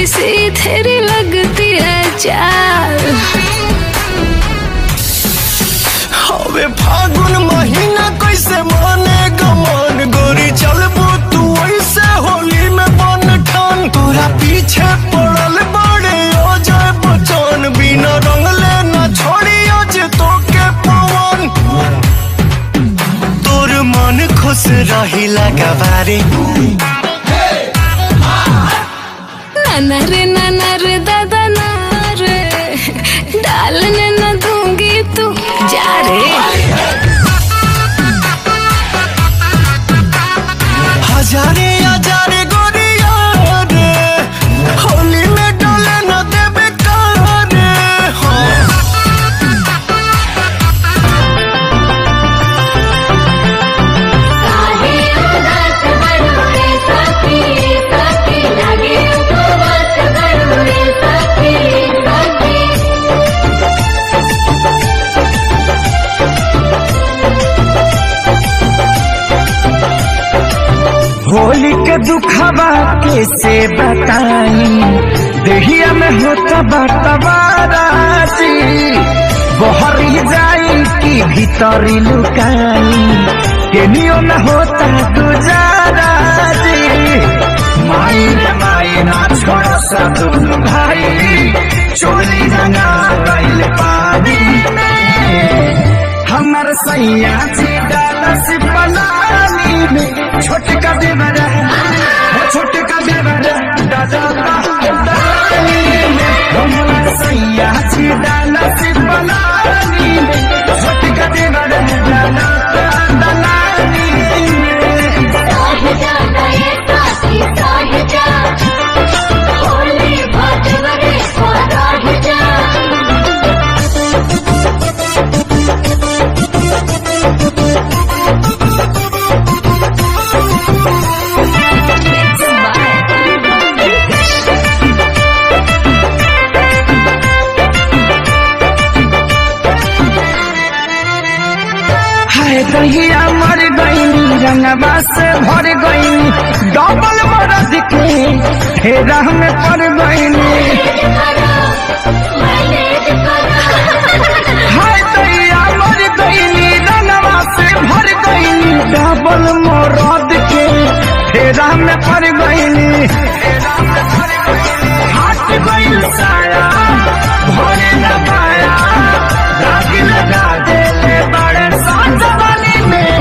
सी सी तेरी लगती है चाल। हवे फागुन महीना कैसे मानेगा मन, गोरी चलबू तू ऐसे होली में बन ठान। तोरा पीछे पड़ल बड़े अजय बच्चन, बिना रंगले न छोड़ी आज तो के पवन। तोर मन खुश रही लगा बारे, नाना रे दादा ना रे, डालने न दूंगी तू जा रे। हजारे हजारे गोरिया रे, होली में डोले न देबे कारे। होली के दुखबा कैसे बताई, देहिया में होता बटवाराजी। बहरी जाई कि भीतरी लुकाई, केनियो में होता गुजाराजी। माई रे माई ना छोड़ा सा दोनों भाई, चोली रंगा गइल पानी में। हमर सैया जी डालस पलानी में, छोटका देवरा छोटका देवरा डाली में। हमर सैया जी डालस पलानी में, छोटका देवरा डाली में। दहिया मर गई रंगवा से भर गई, डबल मरद के फेरा में पड़ गई। हाय दहिया मर गई रंगवा से भर गई, डबल मरद के फेरा में पड़ गई। हाथ गई साया भरे न पाया, दाग लगा देले बड़े साजवानी में।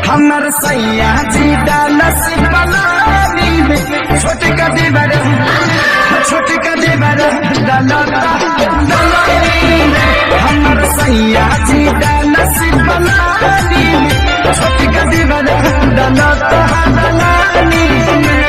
हमर सैया जी डालस पलानी में, छोटका देवरा डाली में। हमर सैया जी डालस पलानी में, छोटका देवरा डाली में।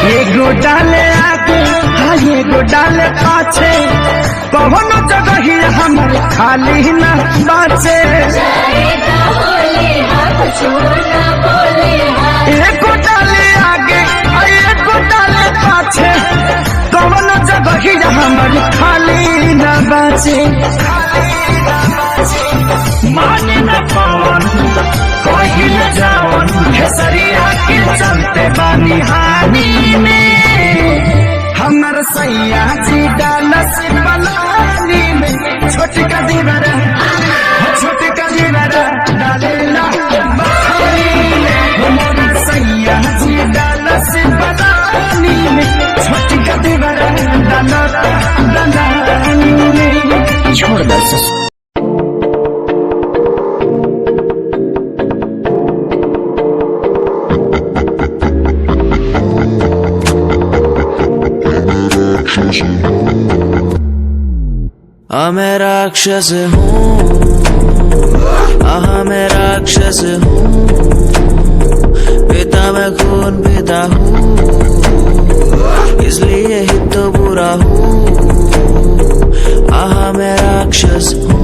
एगो डाले आगे हाँ एगो डाले पाछे, कौनो जगह ही हमर खाली न बाचे। एगो डाले आगे एगो डाले पाछे, कौनो जगह ही हमर खाली न बाचे। माने न पवन कोई न जावन, खेसरिया के चलते बानी हानि में। हमर सैया जी डालस पलानी में, छोटका देवरा डालेला बहानी में। हमर सैया जी डालस पलानी में, छोटका देवरा डालानी में। छोड़ दस मैं राक्षस हूँ, मैं राक्षस हूँ, पिता मैं खून पिता हूँ, इसलिए ही तो बुरा हूँ। मैं राक्षस हूँ,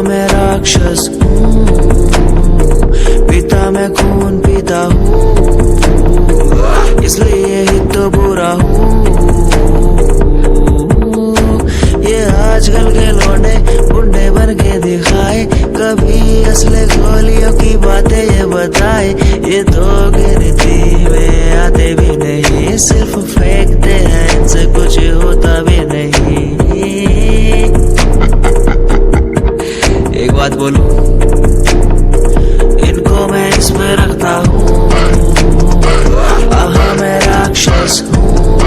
मैं राक्षस हूँ, पिता मैं खून पिता हूँ, लौंडे गुंडे बन के दिखाए, कभी असले गोलियों की बातें ये बताए। ये तो गिनती में आते भी नहीं, सिर्फ फेंकते हैं, इनसे कुछ होता भी नहीं। एक बात बोलूं, इनको मैं इसमें रखता हूँ, आहा मैं राक्षस हूँ,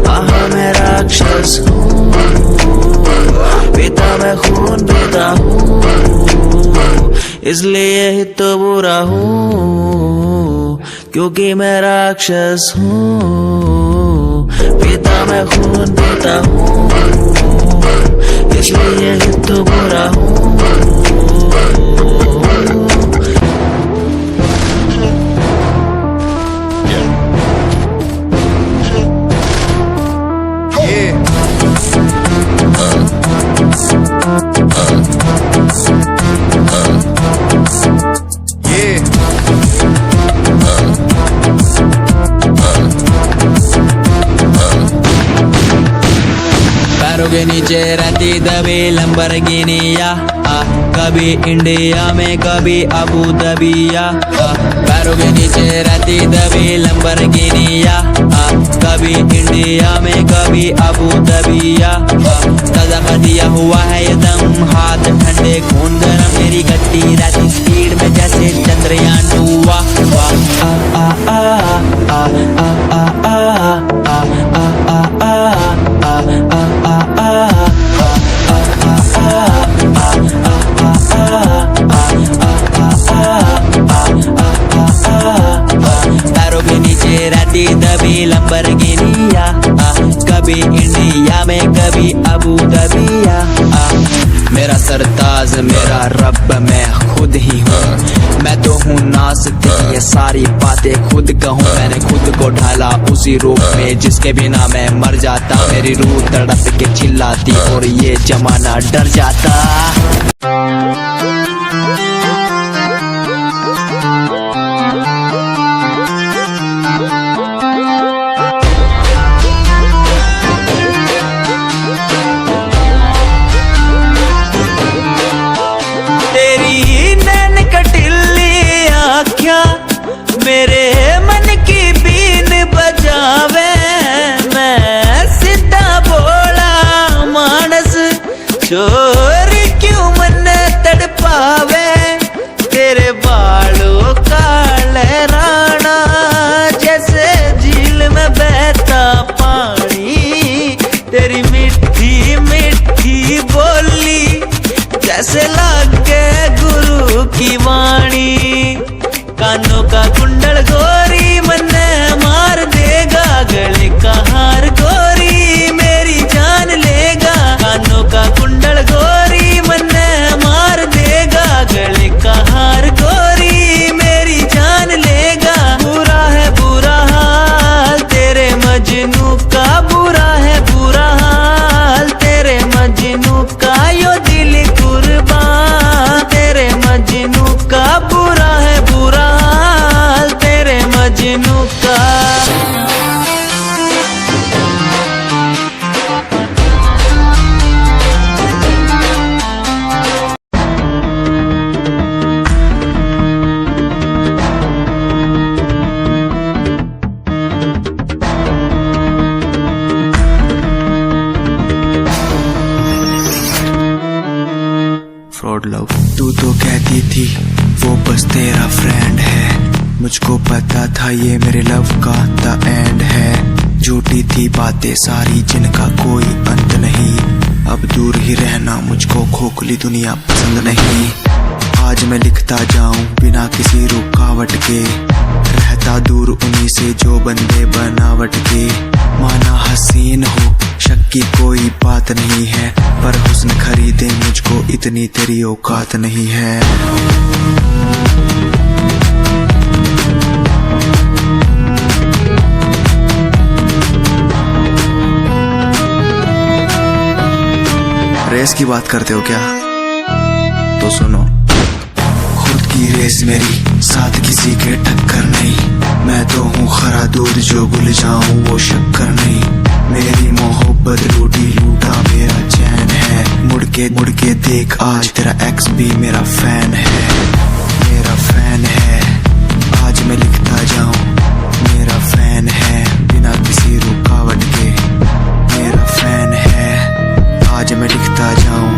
आहा मैं राक्षस हूँ, पीता मैं खून पीता हूँ, इसलिए ही तो बुरा हूँ, क्योंकि मैं राक्षस हूँ। पीता मैं खून पीता हूँ, इसलिए ही तो बुरा हूँ। पैरों के नीचे रहती दबी लंबरगिनिया, कभी इंडिया में कभी अबू दबिया। पैरों के नीचे रहती दबी लंबरगिनिया, कभी इंडिया में कभी अबू दबिया। ताजा कर दिया हुआ है ये दम, हाथ ठंडे खून गरम, मेरी गड्डी रहती स्पीड में जैसे चंद्रयान हुआ। पैरों के नीचे रहती दबी लंबरगिनिया, कभी इंडिया में कभी अबू दबिया। मेरा सरताज मेरा रब मैं खुद ही हूँ, मैं तो हूँ नाज़िक, ये सारी बातें खुद कहूँ। मैंने खुद को ढाला उसी रूप में जिसके बिना मैं मर जाता। मेरी रूह तड़प के चिल्लाती और ये जमाना डर जाता। मेरे मन की बीन बजावे, मैं सीधा बोला मानस, चोर क्यों मन तड़पावे। तेरे बालों का लहराना जैसे झील में बहता पानी, तेरी मीठी मीठी बोली जैसे लागे गुरु की वाणी। कानों का कुंडल गोरी मन्ने मार देगा, गले का हार गोरी मेरी जान लेगा। कानों का कुंडल गोरी मन्ने मार देगा, गले का हार गोरी मेरी जान लेगा। बुरा है बुरा हाल तेरे मजनू का, बुरा है बुरा हाल तेरे मजनू का, यो दिल कुर्बान तेरे मजनू का। बुरा है बुरा हाल तेरे मजनू का। फ्रॉड लव, तू तो कहती थी वो बस तेरा फ्रेंड है, मुझको पता था ये मेरे लव का द एंड है। झूठी थी बातें सारी जिनका कोई अंत नहीं, अब दूर ही रहना मुझको खोखली दुनिया पसंद नहीं। आज मैं लिखता जाऊं बिना किसी रुकावट के, रहता दूर उन्हीं से जो बंदे बनावट के। माना हसीन हो शक की कोई बात नहीं है, पर हुस्न खरीदे मुझको इतनी तेरी औकात नहीं है। रेस की बात करते हो क्या? तो सुनो, खुद की रेस मेरी साथ किसी के टक्कर नहीं, मैं तो हूँ खरा दूध जो भूल जाऊं वो शक्कर नहीं। मेरी मोहब्बत लूटी लूटा मेरा चैन है। मुड़ के देख आज तेरा एक्स भी मेरा फैन है, मेरा फैन है। आज मैं लिखता जाऊं मेरा फैन है, बिना किसी रुकावट के मेरा फैन है। आज मैं लिखता जाऊं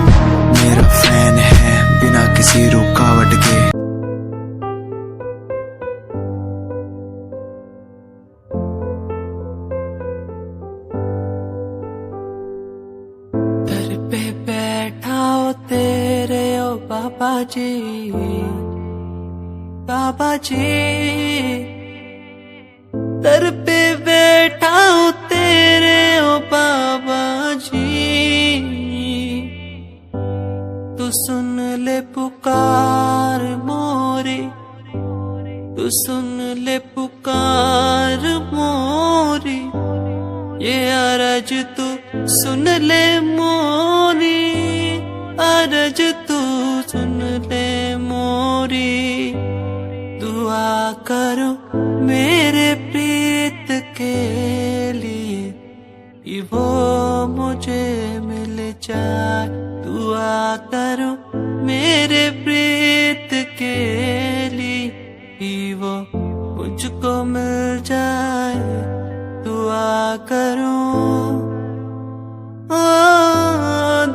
मेरा फैन है, बिना किसी रुकावट के। दर पे बैठा हो तेरे ओ बाबा जी, बाबा जी। दर पे बैठा हो तेरे ओ बाबा जी, तू सुन ले पुकार मोरी, तू सुन ले पुकार मोरी। ये अरज तू सुन ले मोरी, अरज तू सुन ले मोरी। दुआ करो मेरे प्रीत के लिए, कि वो मुझे मिल जाए। दुआ करो मेरे प्रीत के लिए, कि वो मुझको मिल जाए। दुआ करूं,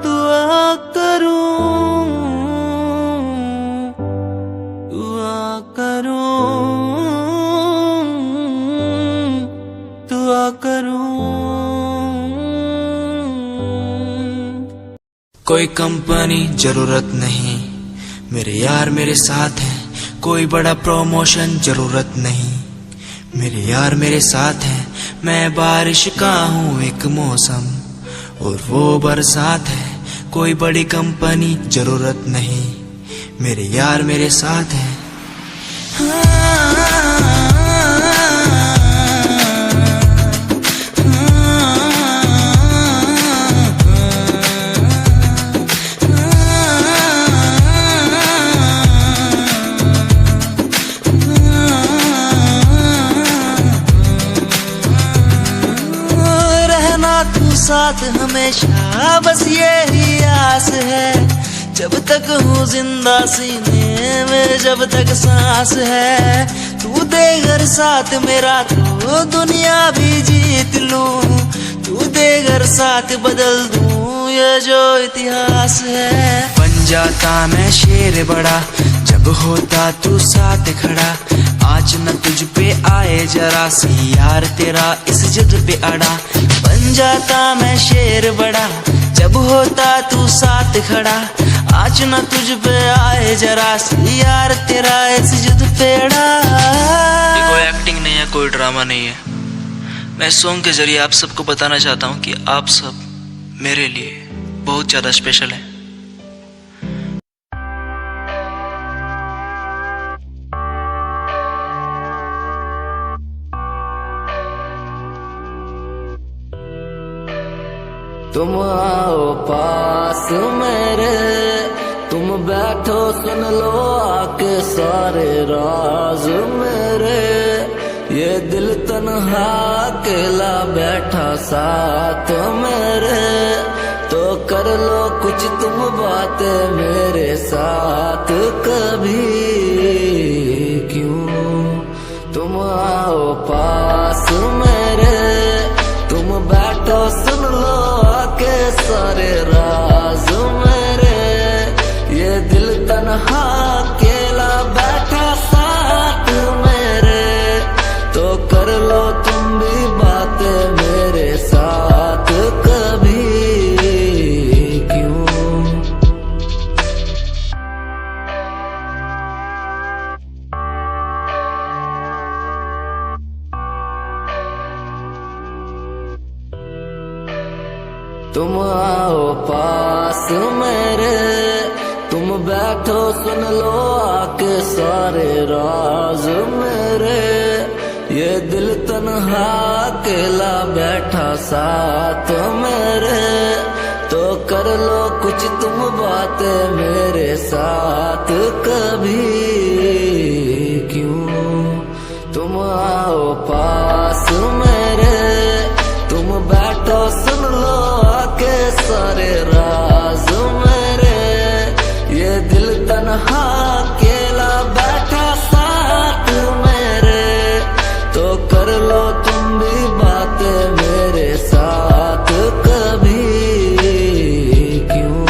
दुआ करूं, दुआ करूं, दुआ करूं। कोई कंपनी जरूरत नहीं, मेरे यार मेरे साथ हैं। कोई बड़ा प्रमोशन जरूरत नहीं, मेरे यार मेरे साथ हैं। मैं बारिश का हूँ एक मौसम और वो बरसात है। कोई बड़ी कंपनी जरूरत नहीं, मेरे यार मेरे साथ हैं। साथ हमेशा बस यही आस है, जब तक हूँ जिंदा सीने में, जब तक सांस है। तू दे घर साथ मेरा तो दुनिया भी जीत लूं, तू दे घर साथ बदल दूं ये जो इतिहास है। बन जाता मैं शेर बड़ा जब होता तू साथ खड़ा। आज न तुझ पे आए जरा सी यार तेरा इस जिद पे अड़ा। बन जाता मैं शेर बड़ा जब होता तू साथ खड़ा। आज न तुझ पे आए जरा सी यार तेरा इस जिद पे अड़ा। ये कोई एक्टिंग नहीं है, कोई ड्रामा नहीं है। मैं सॉन्ग के जरिए आप सबको बताना चाहता हूँ कि आप सब मेरे लिए बहुत ज्यादा स्पेशल है। तुम आओ पास मेरे, तुम बैठो सुन लो आके सारे राज मेरे। ये दिल तन्हा अकेला बैठा साथ मेरे, तो कर लो कुछ तुम बातें मेरे साथ कभी। क्यों तुम आओ पास मेरे, तुम बैठो सुन लो आके सारे राज मेरे। ये दिल तन्हा अकेला बैठा साथ मेरे, तो कर लो तुम भी बातें मेरे साथ कभी। क्यों तुम आओ पास मेरे, तुम बैठो सुन लो आके सारे राज मेरे। ये दिल तन्हा अकेला बैठा साथ मेरे, तो कर लो कुछ तुम बातें मेरे साथ कभी। क्यों तुम आओ पास मेरे, तुम बैठो सारे राज मेरे, ये दिल तन्हा अकेला बैठा साथ मेरे, तो कर लो तुम भी बातें मेरे साथ कभी क्यों।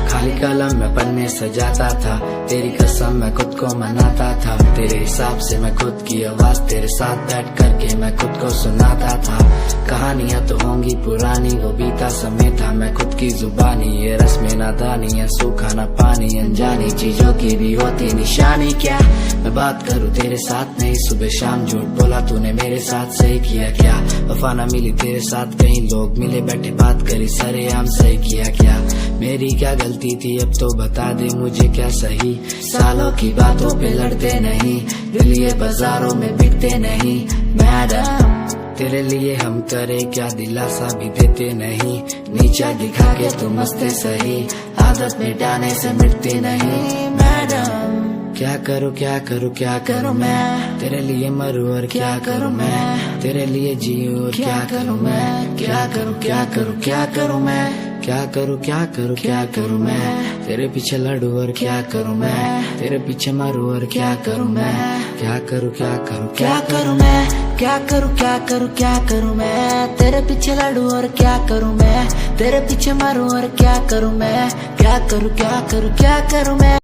खाली कलम में पन्ने सजाता था, तेरी कसम मैं खुद को मनाता था, तेरे हिसाब से मैं खुद की आवाज तेरे साथ बैठ करके मैं खुद को सुनाता था। कहानियां तो होंगी पुरानी, वो बीता समय था मैं खुद की जुबानी, ये रस्में नादानी है सूखा ना पानी, अनजानी चीजों की भी होती निशानी। क्या मैं बात करूं तेरे साथ नहीं, सुबह शाम झूठ बोला तूने मेरे साथ, सही किया क्या? वफा ना मिली तेरे साथ, कई लोग मिले बैठे बात करी सरेआम, सही किया क्या? मेरी क्या गलती थी अब तो बता दे मुझे, क्या सही? सालों की बातों पे लड़ते नहीं, दिल ये बाजारों में बिकते नहीं। मैडम तेरे लिए हम करे क्या, दिलासा भी देते नहीं, नीचा दिखा के तुम हंसते सही, आदत मिटाने से मिटती नहीं। मैडम क्या करूं क्या करूं क्या करूं मैं, तेरे लिए मरूं और क्या करूं मैं, तेरे लिए जीऊं और क्या करूं मैं, क्या करूं क्या करूं क्या करूं मैं, क्या करूं क्या करूं क्या करूं मैं, तेरे पीछे लड़ूं और क्या करूं मैं, तेरे पीछे मरूं और क्या करूं मैं, क्या करूं क्या करूं क्या करूं मैं, क्या करूं क्या करूं क्या करूं मैं, तेरे पीछे लड़ूं और क्या करूं मैं, तेरे पीछे मरूं और क्या करूं मैं, क्या करूं क्या करूं क्या करूं मैं।